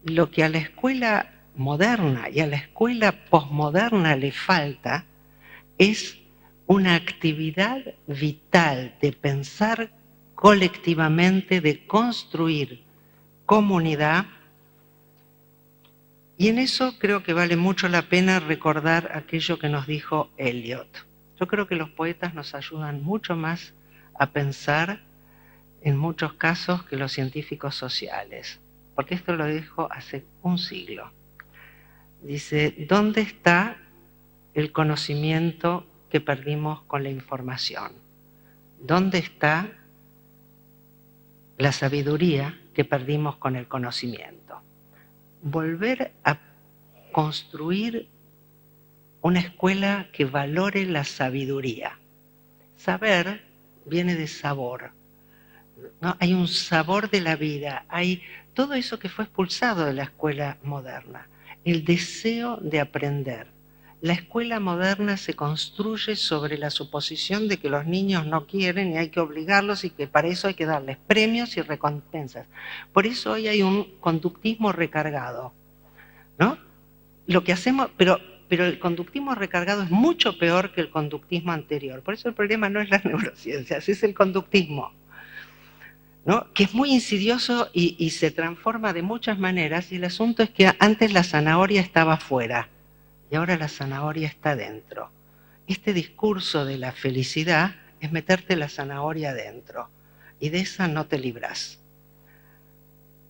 Lo que a la escuela moderna y a la escuela posmoderna le falta es una actividad vital de pensar colectivamente, de construir comunidad, y en eso creo que vale mucho la pena recordar aquello que nos dijo Eliot. Yo creo que los poetas nos ayudan mucho más a pensar en muchos casos que los científicos sociales, porque esto lo dijo hace un siglo. Dice, ¿dónde está el conocimiento que perdimos con la información? ¿Dónde está la sabiduría que perdimos con el conocimiento? Volver a construir una escuela que valore la sabiduría. Saber viene de sabor, ¿no? Hay un sabor de la vida, hay todo eso que fue expulsado de la escuela moderna, el deseo de aprender. La escuela moderna se construye sobre la suposición de que los niños no quieren y hay que obligarlos y que para eso hay que darles premios y recompensas. Por eso hoy hay un conductismo recargado, ¿no? Lo que hacemos, pero el conductismo recargado es mucho peor que el conductismo anterior. Por eso el problema no es las neurociencias, es el conductismo, ¿no? Que es muy insidioso y se transforma de muchas maneras, y el asunto es que antes la zanahoria estaba afuera y ahora la zanahoria está dentro. Este discurso de la felicidad es meterte la zanahoria adentro y de esa no te librás.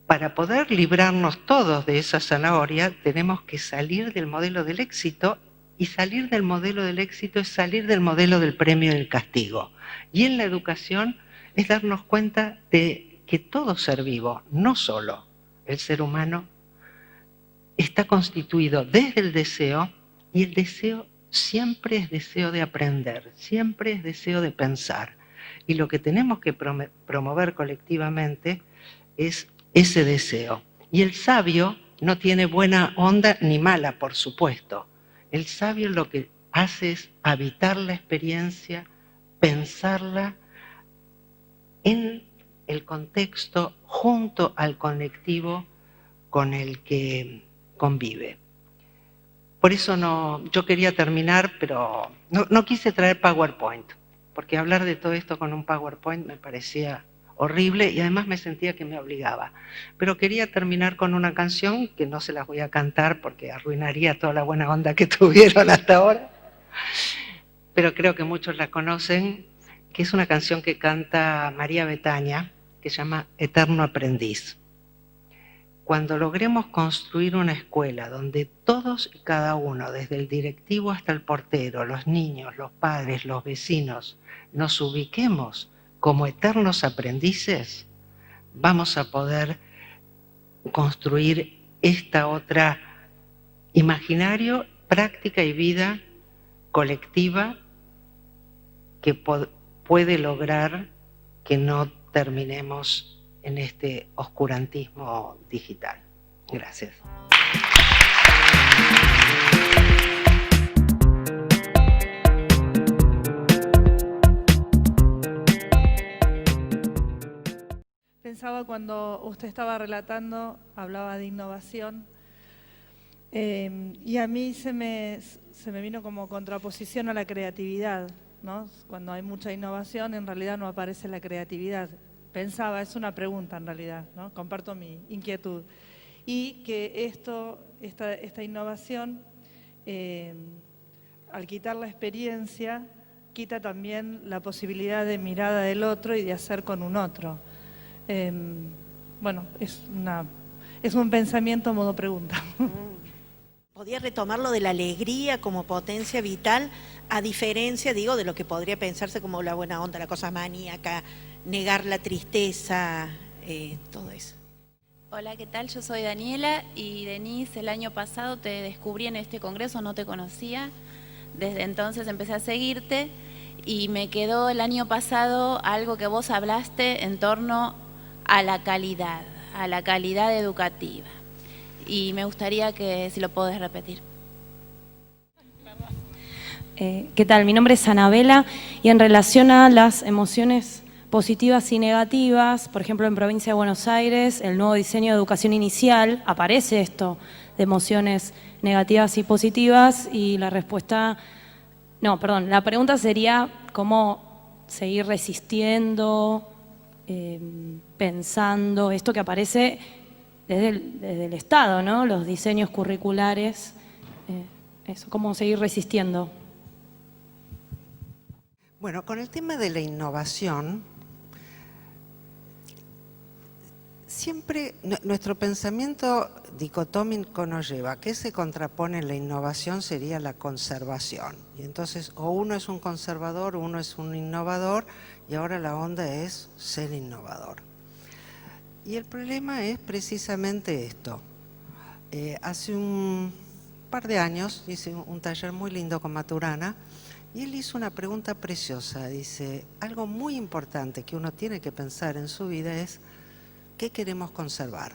Para poder librarnos todos de esa zanahoria tenemos que salir del modelo del éxito, y salir del modelo del éxito es salir del modelo del premio y del castigo. Y en la educación es darnos cuenta de que todo ser vivo, no solo el ser humano, está constituido desde el deseo, y el deseo siempre es deseo de aprender, siempre es deseo de pensar. Y lo que tenemos que promover colectivamente es ese deseo. Y el sabio no tiene buena onda ni mala, por supuesto. El sabio lo que hace es habitar la experiencia, pensarla en el contexto junto al colectivo con el que convive. Por eso yo quería terminar, pero no quise traer PowerPoint, porque hablar de todo esto con un PowerPoint me parecía horrible y además me sentía que me obligaba. Pero quería terminar con una canción que no se las voy a cantar porque arruinaría toda la buena onda que tuvieron hasta ahora, pero creo que muchos la conocen, que es una canción que canta María Betania, que se llama Eterno Aprendiz. Cuando logremos construir una escuela donde todos y cada uno, desde el directivo hasta el portero, los niños, los padres, los vecinos, nos ubiquemos como eternos aprendices, vamos a poder construir esta otra imaginario, práctica y vida colectiva que puede lograr que no terminemos en este oscurantismo digital. Gracias. Pensaba cuando usted estaba relatando, hablaba de innovación, y a mí se me vino como contraposición a la creatividad, ¿no? Cuando hay mucha innovación, en realidad no aparece la creatividad. Pensaba, es una pregunta en realidad, ¿no? Comparto mi inquietud. Y que esta innovación, al quitar la experiencia, quita también la posibilidad de mirada del otro y de hacer con un otro. Bueno, es un pensamiento modo pregunta. Podría retomar lo de la alegría como potencia vital, a diferencia, digo, de lo que podría pensarse como la buena onda, la cosa maníaca, negar la tristeza, todo eso. Hola, ¿qué tal? Yo soy Daniela y Denise, el año pasado te descubrí en este congreso, no te conocía. Desde entonces empecé a seguirte y me quedó el año pasado algo que vos hablaste en torno a la calidad educativa. Y me gustaría que si lo podés repetir. ¿Qué tal? Mi nombre es Anabela y en relación a las emociones positivas y negativas, por ejemplo en Provincia de Buenos Aires, el nuevo diseño de educación inicial, aparece esto de emociones negativas y positivas y la respuesta, la pregunta sería cómo seguir resistiendo, pensando, esto que aparece desde el Estado, ¿no? Los diseños curriculares, eso, cómo seguir resistiendo. Bueno, con el tema de la innovación, siempre nuestro pensamiento dicotómico nos lleva a que se contrapone en la innovación sería la conservación. Y entonces o uno es un conservador o uno es un innovador y ahora la onda es ser innovador. Y el problema es precisamente esto. Hace un par de años hice un taller muy lindo con Maturana y él hizo una pregunta preciosa. Dice, algo muy importante que uno tiene que pensar en su vida es ¿qué queremos conservar?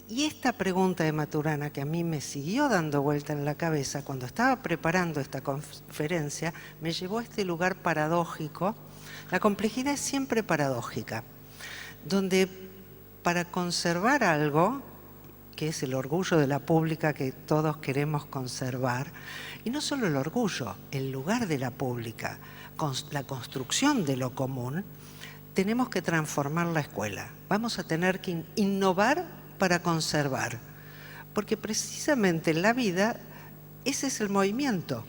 Y esta pregunta de Maturana que a mí me siguió dando vuelta en la cabeza cuando estaba preparando esta conferencia, me llevó a este lugar paradójico. La complejidad es siempre paradójica, donde para conservar algo, que es el orgullo de la pública que todos queremos conservar, y no solo el orgullo, el lugar de la pública, la construcción de lo común, tenemos que transformar la escuela. Vamos a tener que innovar para conservar, porque precisamente en la vida ese es el movimiento.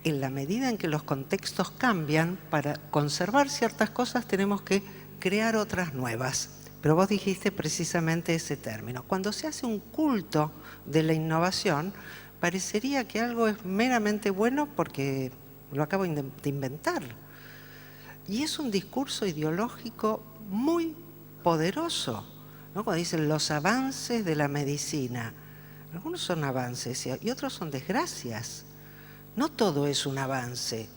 En la medida en que los contextos cambian, para conservar ciertas cosas tenemos que crear otras nuevas. Pero vos dijiste precisamente ese término. Cuando se hace un culto de la innovación, parecería que algo es meramente bueno porque lo acabo de inventar. Y es un discurso ideológico muy poderoso, ¿no? Cuando dicen los avances de la medicina, algunos son avances y otros son desgracias. No todo es un avance.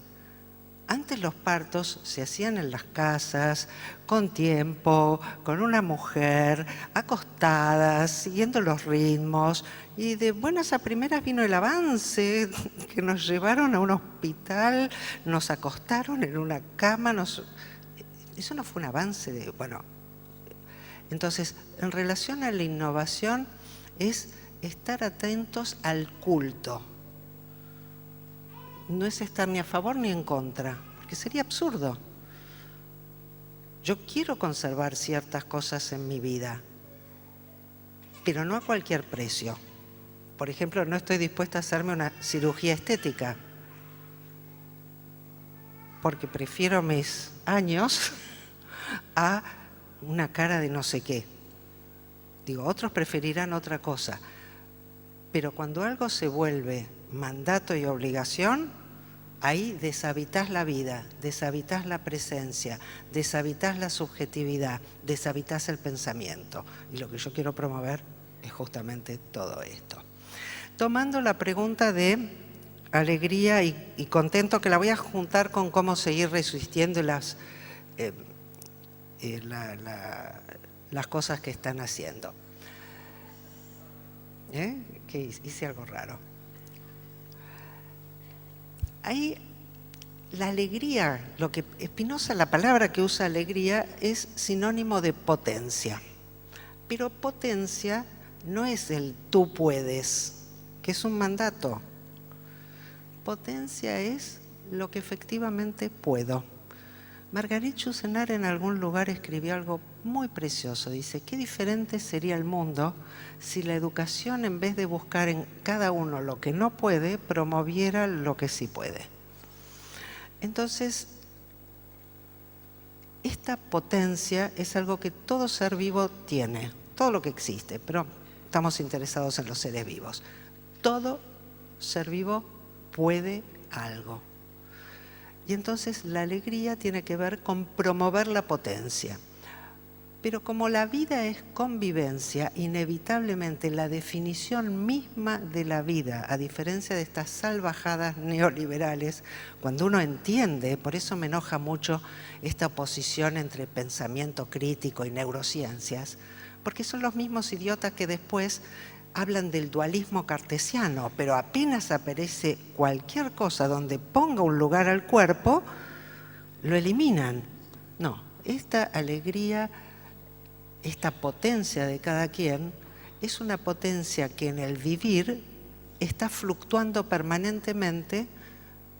Antes los partos se hacían en las casas, con tiempo, con una mujer, acostadas, siguiendo los ritmos. Y de buenas a primeras vino el avance, que nos llevaron a un hospital, nos acostaron en una cama. Eso no fue un avance bueno. Entonces, en relación a la innovación, es estar atentos al culto. No es estar ni a favor ni en contra, porque sería absurdo. Yo quiero conservar ciertas cosas en mi vida, pero no a cualquier precio. Por ejemplo, no estoy dispuesta a hacerme una cirugía estética, porque prefiero mis años a una cara de no sé qué. Digo, otros preferirán otra cosa, pero cuando algo se vuelve mandato y obligación, ahí deshabitas la vida, deshabitas la presencia, deshabitas la subjetividad, deshabitas el pensamiento. Y lo que yo quiero promover es justamente todo esto. Tomando la pregunta de alegría y contento, que la voy a juntar con cómo seguir resistiendo las cosas que están haciendo. Que hice algo raro. Ahí la alegría, lo que Spinoza, la palabra que usa alegría es sinónimo de potencia. Pero potencia no es el tú puedes, que es un mandato. Potencia es lo que efectivamente puedo. Marguerite Yourcenar en algún lugar escribió algo muy precioso. Dice, qué diferente sería el mundo si la educación, en vez de buscar en cada uno lo que no puede, promoviera lo que sí puede. Entonces, esta potencia es algo que todo ser vivo tiene, todo lo que existe, pero estamos interesados en los seres vivos. Todo ser vivo puede algo. Y entonces la alegría tiene que ver con promover la potencia. Pero como la vida es convivencia, inevitablemente la definición misma de la vida, a diferencia de estas salvajadas neoliberales, cuando uno entiende, por eso me enoja mucho esta oposición entre pensamiento crítico y neurociencias, porque son los mismos idiotas que después hablan del dualismo cartesiano, pero apenas aparece cualquier cosa donde ponga un lugar al cuerpo, lo eliminan. No, esta alegría, esta potencia de cada quien, es una potencia que en el vivir está fluctuando permanentemente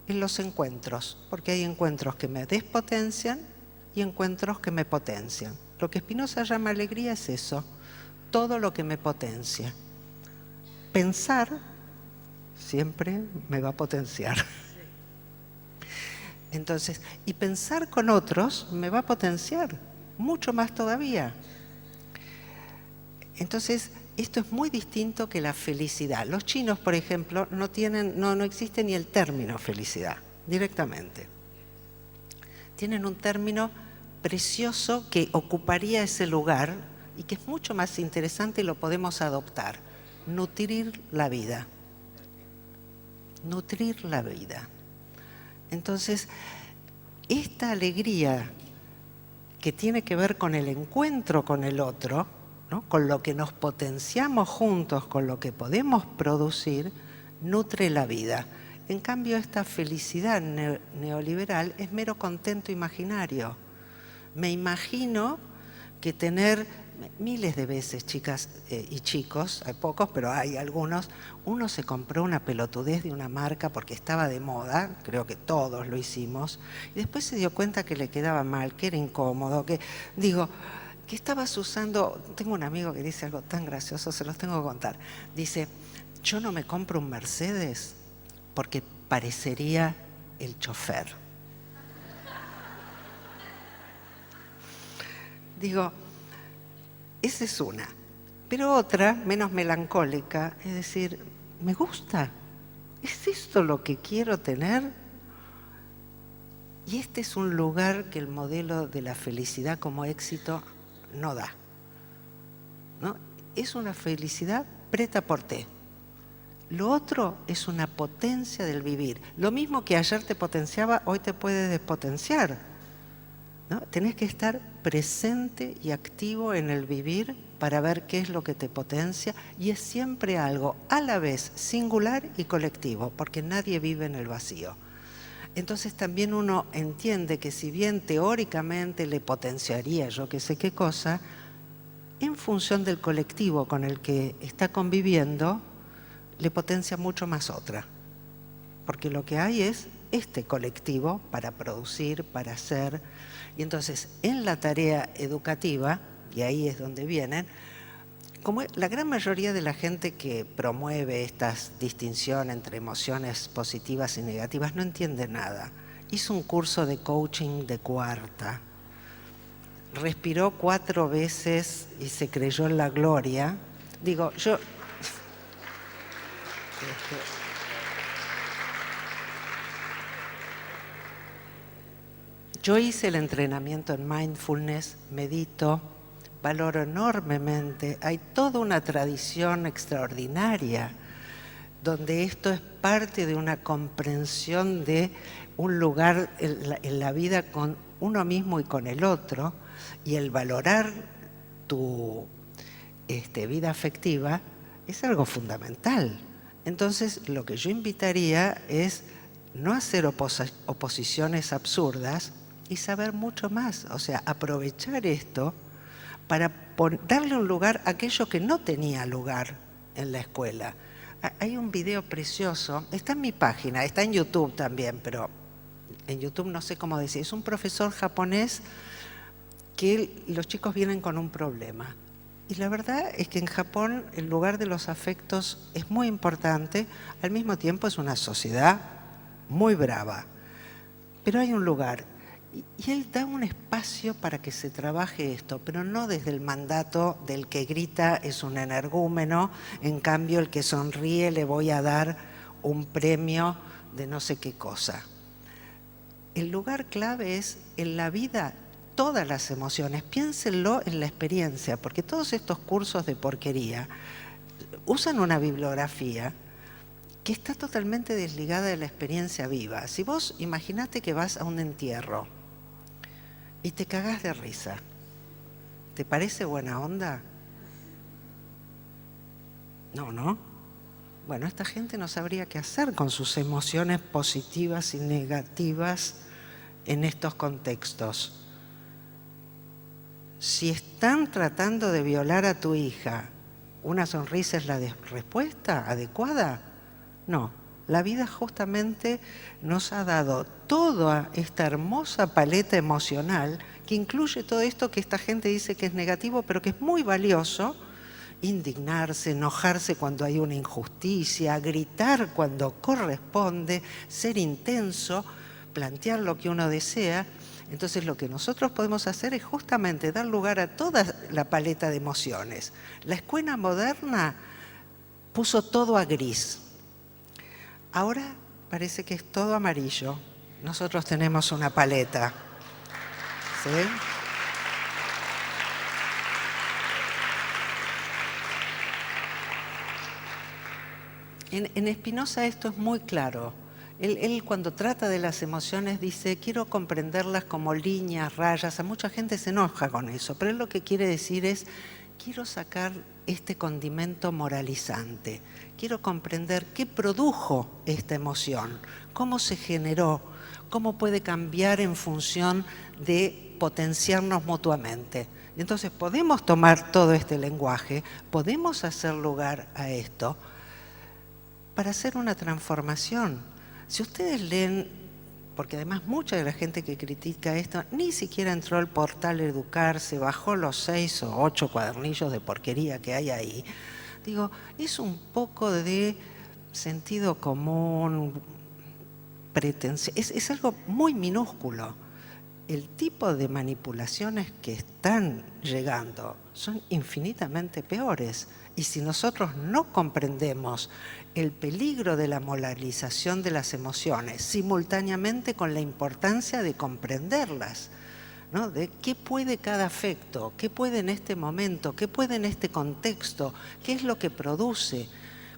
en los encuentros, porque hay encuentros que me despotencian y encuentros que me potencian. Lo que Spinoza llama alegría es eso, todo lo que me potencia. Pensar siempre me va a potenciar. Entonces, y pensar con otros me va a potenciar, mucho más todavía. Entonces, esto es muy distinto que la felicidad. Los chinos, por ejemplo, no existe ni el término felicidad, directamente. Tienen un término precioso que ocuparía ese lugar y que es mucho más interesante y lo podemos adoptar. Nutrir la vida. Nutrir la vida. Entonces, esta alegría que tiene que ver con el encuentro con el otro, ¿no? Con lo que nos potenciamos juntos, con lo que podemos producir, nutre la vida. En cambio, esta felicidad neoliberal es mero contento imaginario. Me imagino que tener miles de veces, chicas y chicos, hay pocos, pero hay algunos, uno se compró una pelotudez de una marca porque estaba de moda, creo que todos lo hicimos, y después se dio cuenta que le quedaba mal, que era incómodo, que estabas usando. Tengo un amigo que dice algo tan gracioso, se los tengo que contar. Dice, yo no me compro un Mercedes porque parecería el chofer. Digo, esa es una. Pero otra, menos melancólica, es decir, me gusta. ¿Es esto lo que quiero tener? Y este es un lugar que el modelo de la felicidad como éxito no da, ¿no? Es una felicidad prêt-à-porter. Lo otro es una potencia del vivir. Lo mismo que ayer te potenciaba, hoy te puede despotenciar, ¿no? Tenés que estar presente y activo en el vivir para ver qué es lo que te potencia, y es siempre algo a la vez singular y colectivo, porque nadie vive en el vacío. Entonces también uno entiende que si bien teóricamente le potenciaría yo que sé qué cosa, en función del colectivo con el que está conviviendo, le potencia mucho más otra. Porque lo que hay es este colectivo para producir, para hacer. Y entonces en la tarea educativa, y ahí es donde vienen, como la gran mayoría de la gente que promueve esta distinción entre emociones positivas y negativas no entiende nada. Hizo un curso de coaching de cuarta, respiró 4 veces y se creyó en la gloria. Digo, yo hice el entrenamiento en mindfulness, medito, valoro enormemente. Hay toda una tradición extraordinaria donde esto es parte de una comprensión de un lugar en la vida con uno mismo y con el otro, y el valorar tu vida afectiva es algo fundamental. Entonces, lo que yo invitaría es no hacer oposiciones absurdas y saber mucho más, o sea, aprovechar esto para darle un lugar a aquello que no tenía lugar en la escuela. Hay un video precioso, está en mi página, está en YouTube también, pero en YouTube, no sé cómo decir, es un profesor japonés que los chicos vienen con un problema. Y la verdad es que en Japón el lugar de los afectos es muy importante, al mismo tiempo es una sociedad muy brava. Pero hay un lugar, y él da un espacio para que se trabaje esto, pero no desde el mandato del que grita es un energúmeno, en cambio el que sonríe le voy a dar un premio de no sé qué cosa. El lugar clave es en la vida todas las emociones, piénsenlo en la experiencia, porque todos estos cursos de porquería usan una bibliografía que está totalmente desligada de la experiencia viva. Si vos imaginate que vas a un entierro y te cagás de risa, ¿te parece buena onda? No, ¿no? Bueno, esta gente no sabría qué hacer con sus emociones positivas y negativas en estos contextos. Si están tratando de violar a tu hija, ¿una sonrisa es la respuesta adecuada? No, la vida justamente nos ha dado toda esta hermosa paleta emocional que incluye todo esto que esta gente dice que es negativo, pero que es muy valioso: indignarse, enojarse cuando hay una injusticia, gritar cuando corresponde, ser intenso, plantear lo que uno desea. Entonces lo que nosotros podemos hacer es justamente dar lugar a toda la paleta de emociones. La escuela moderna puso todo a gris. Ahora parece que es todo amarillo. Nosotros tenemos una paleta. ¿Sí? En Spinoza esto es muy claro. Él cuando trata de las emociones dice, quiero comprenderlas como líneas, rayas. A mucha gente se enoja con eso, pero él lo que quiere decir es, quiero sacar este condimento moralizante. Quiero comprender qué produjo esta emoción, cómo se generó, cómo puede cambiar en función de potenciarnos mutuamente. Entonces podemos tomar todo este lenguaje, podemos hacer lugar a esto para hacer una transformación. Si ustedes leen, porque además mucha de la gente que critica esto ni siquiera entró al portal Educarse, bajó los 6 o 8 cuadernillos de porquería que hay ahí, digo, es un poco de sentido común, pretensión, es algo muy minúsculo. El tipo de manipulaciones que están llegando son infinitamente peores. Y si nosotros no comprendemos el peligro de la moralización de las emociones, simultáneamente con la importancia de comprenderlas, ¿no? De qué puede cada afecto, qué puede en este momento, qué puede en este contexto, qué es lo que produce,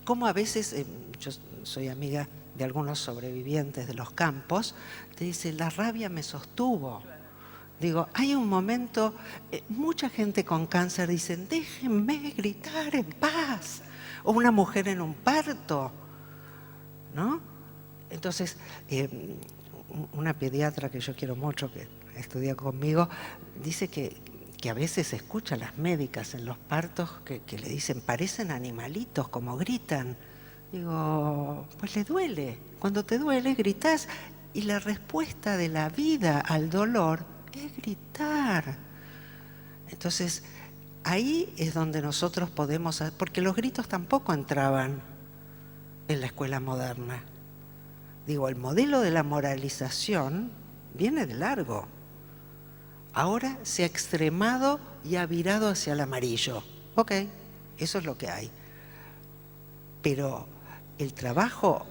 cómo a veces, yo soy amiga de algunos sobrevivientes de los campos, te dice, la rabia me sostuvo. Digo, hay un momento, mucha gente con cáncer dicen, déjenme gritar en paz. O una mujer en un parto, ¿no? Entonces, una pediatra que yo quiero mucho, que estudia conmigo, dice que a veces escucha a las médicas en los partos que le dicen, parecen animalitos, como gritan. Digo, pues le duele. Cuando te duele, gritás. Y la respuesta de la vida al dolor es gritar. Entonces, ahí es donde nosotros podemos, porque los gritos tampoco entraban en la escuela moderna. Digo, el modelo de la moralización viene de largo. Ahora se ha extremado y ha virado hacia el amarillo. Ok, eso es lo que hay. Pero el trabajo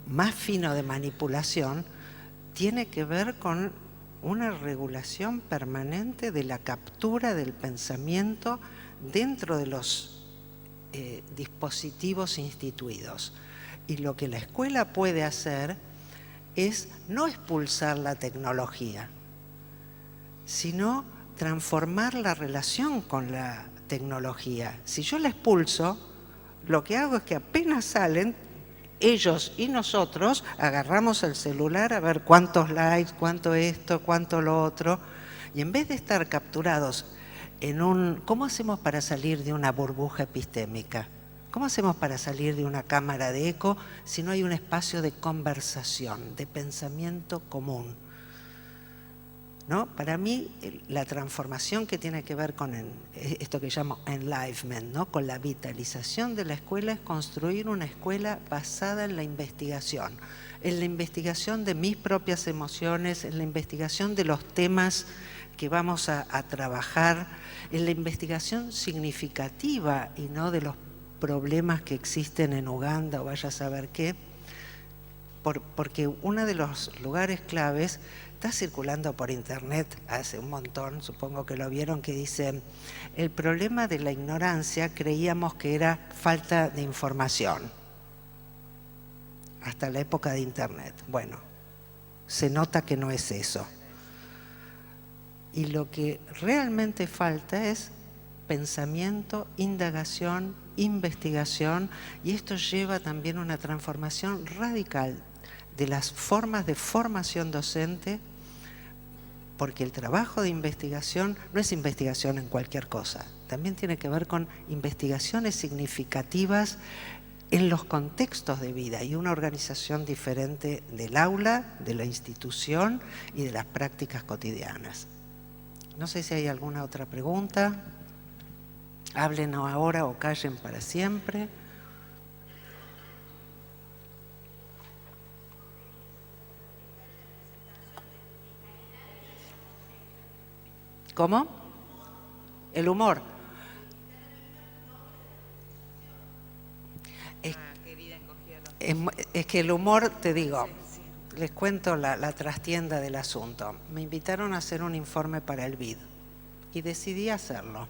más fino de manipulación tiene que ver con una regulación permanente de la captura del pensamiento dentro de los dispositivos instituidos. Y lo que la escuela puede hacer es no expulsar la tecnología, sino transformar la relación con la tecnología. Si yo la expulso, lo que hago es que apenas salen, ellos y nosotros agarramos el celular a ver cuántos likes, cuánto esto, cuánto lo otro, y en vez de estar capturados en un... ¿Cómo hacemos para salir de una burbuja epistémica? ¿Cómo hacemos para salir de una cámara de eco si no hay un espacio de conversación, de pensamiento común? ¿No? Para mí, la transformación que tiene que ver con esto que llamo enlivenment, ¿no? Con la vitalización de la escuela, es construir una escuela basada en la investigación de mis propias emociones, en la investigación de los temas que vamos a trabajar, en la investigación significativa y no de los problemas que existen en Uganda o vaya a saber qué, porque uno de los lugares claves está circulando por internet hace un montón, supongo que lo vieron, que dice: el problema de la ignorancia creíamos que era falta de información hasta la época de internet. Bueno, se nota que no es eso. Y lo que realmente falta es pensamiento, indagación, investigación, y esto lleva también una transformación radical de las formas de formación docente, porque el trabajo de investigación no es investigación en cualquier cosa, también tiene que ver con investigaciones significativas en los contextos de vida y una organización diferente del aula, de la institución y de las prácticas cotidianas. No sé si hay alguna otra pregunta. Hablen ahora o callen para siempre. ¿Cómo? El humor. Es que el humor, te digo, les cuento la trastienda del asunto. Me invitaron a hacer un informe para el BID y decidí hacerlo,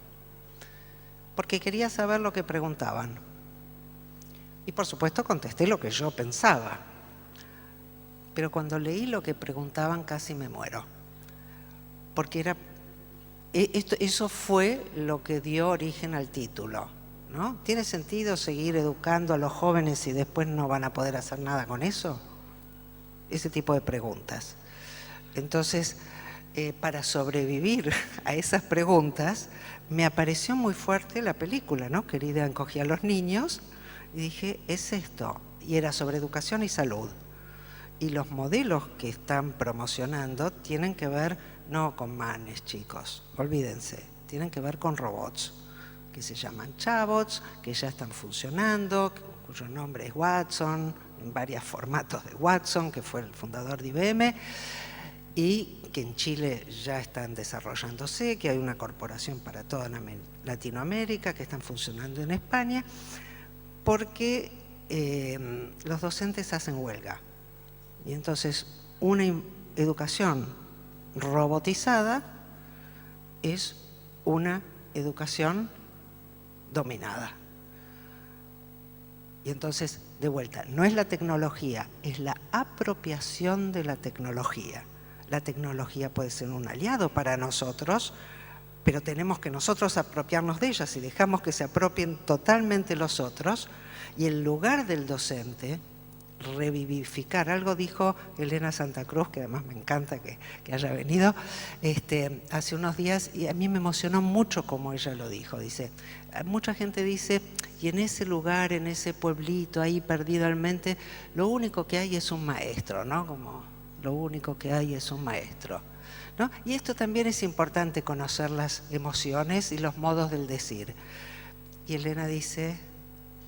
porque quería saber lo que preguntaban. Y por supuesto contesté lo que yo pensaba. Pero cuando leí lo que preguntaban casi me muero. Porque eso fue lo que dio origen al título, ¿no? ¿Tiene sentido seguir educando a los jóvenes y después no van a poder hacer nada con eso? Ese tipo de preguntas. Entonces, para sobrevivir a esas preguntas, me apareció muy fuerte la película, ¿no? Querida encogí a los niños y dije, es esto. Y era sobre educación y salud. Y los modelos que están promocionando tienen que ver no con manes, chicos, olvídense, tienen que ver con robots, que se llaman chabots, que ya están funcionando, cuyo nombre es Watson, en varios formatos de Watson, que fue el fundador de IBM, y que en Chile ya están desarrollándose, que hay una corporación para toda Latinoamérica, que están funcionando en España, porque los docentes hacen huelga. Y entonces una educación robotizada es una educación dominada. Y entonces, de vuelta, no es la tecnología, es la apropiación de la tecnología. La tecnología puede ser un aliado para nosotros, pero tenemos que nosotros apropiarnos de ella. Si dejamos que se apropien totalmente los otros, y el lugar del docente, revivificar. Algo dijo Elena Santa Cruz, que además me encanta que haya venido hace unos días, y a mí me emocionó mucho como ella lo dijo. Dice, mucha gente dice, y en ese lugar, en ese pueblito ahí perdido al mente, lo único que hay es un maestro, ¿no? Como lo único que hay es un maestro, ¿no? Y esto también es importante, conocer las emociones y los modos del decir. Y Elena dice,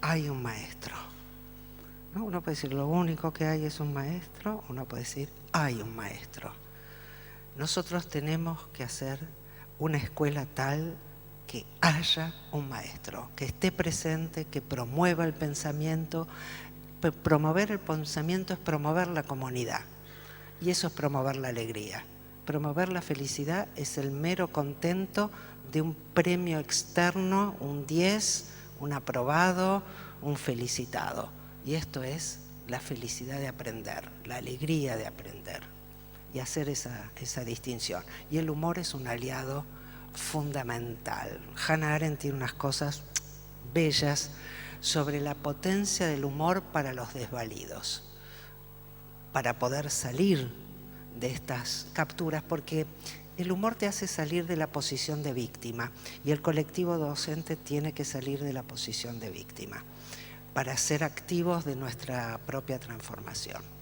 hay un maestro. ¿No? Uno puede decir, lo único que hay es un maestro, uno puede decir, hay un maestro. Nosotros tenemos que hacer una escuela tal que haya un maestro, que esté presente, que promueva el pensamiento. Promover el pensamiento es promover la comunidad, y eso es promover la alegría. Promover la felicidad es el mero contento de un premio externo, un 10, un aprobado, un felicitado. Y esto es la felicidad de aprender, la alegría de aprender, y hacer esa distinción. Y el humor es un aliado fundamental. Hannah Arendt tiene unas cosas bellas sobre la potencia del humor para los desvalidos, para poder salir de estas capturas, porque El humor te hace salir de la posición de víctima y el colectivo docente tiene que salir de la posición de víctima para ser activos de nuestra propia transformación.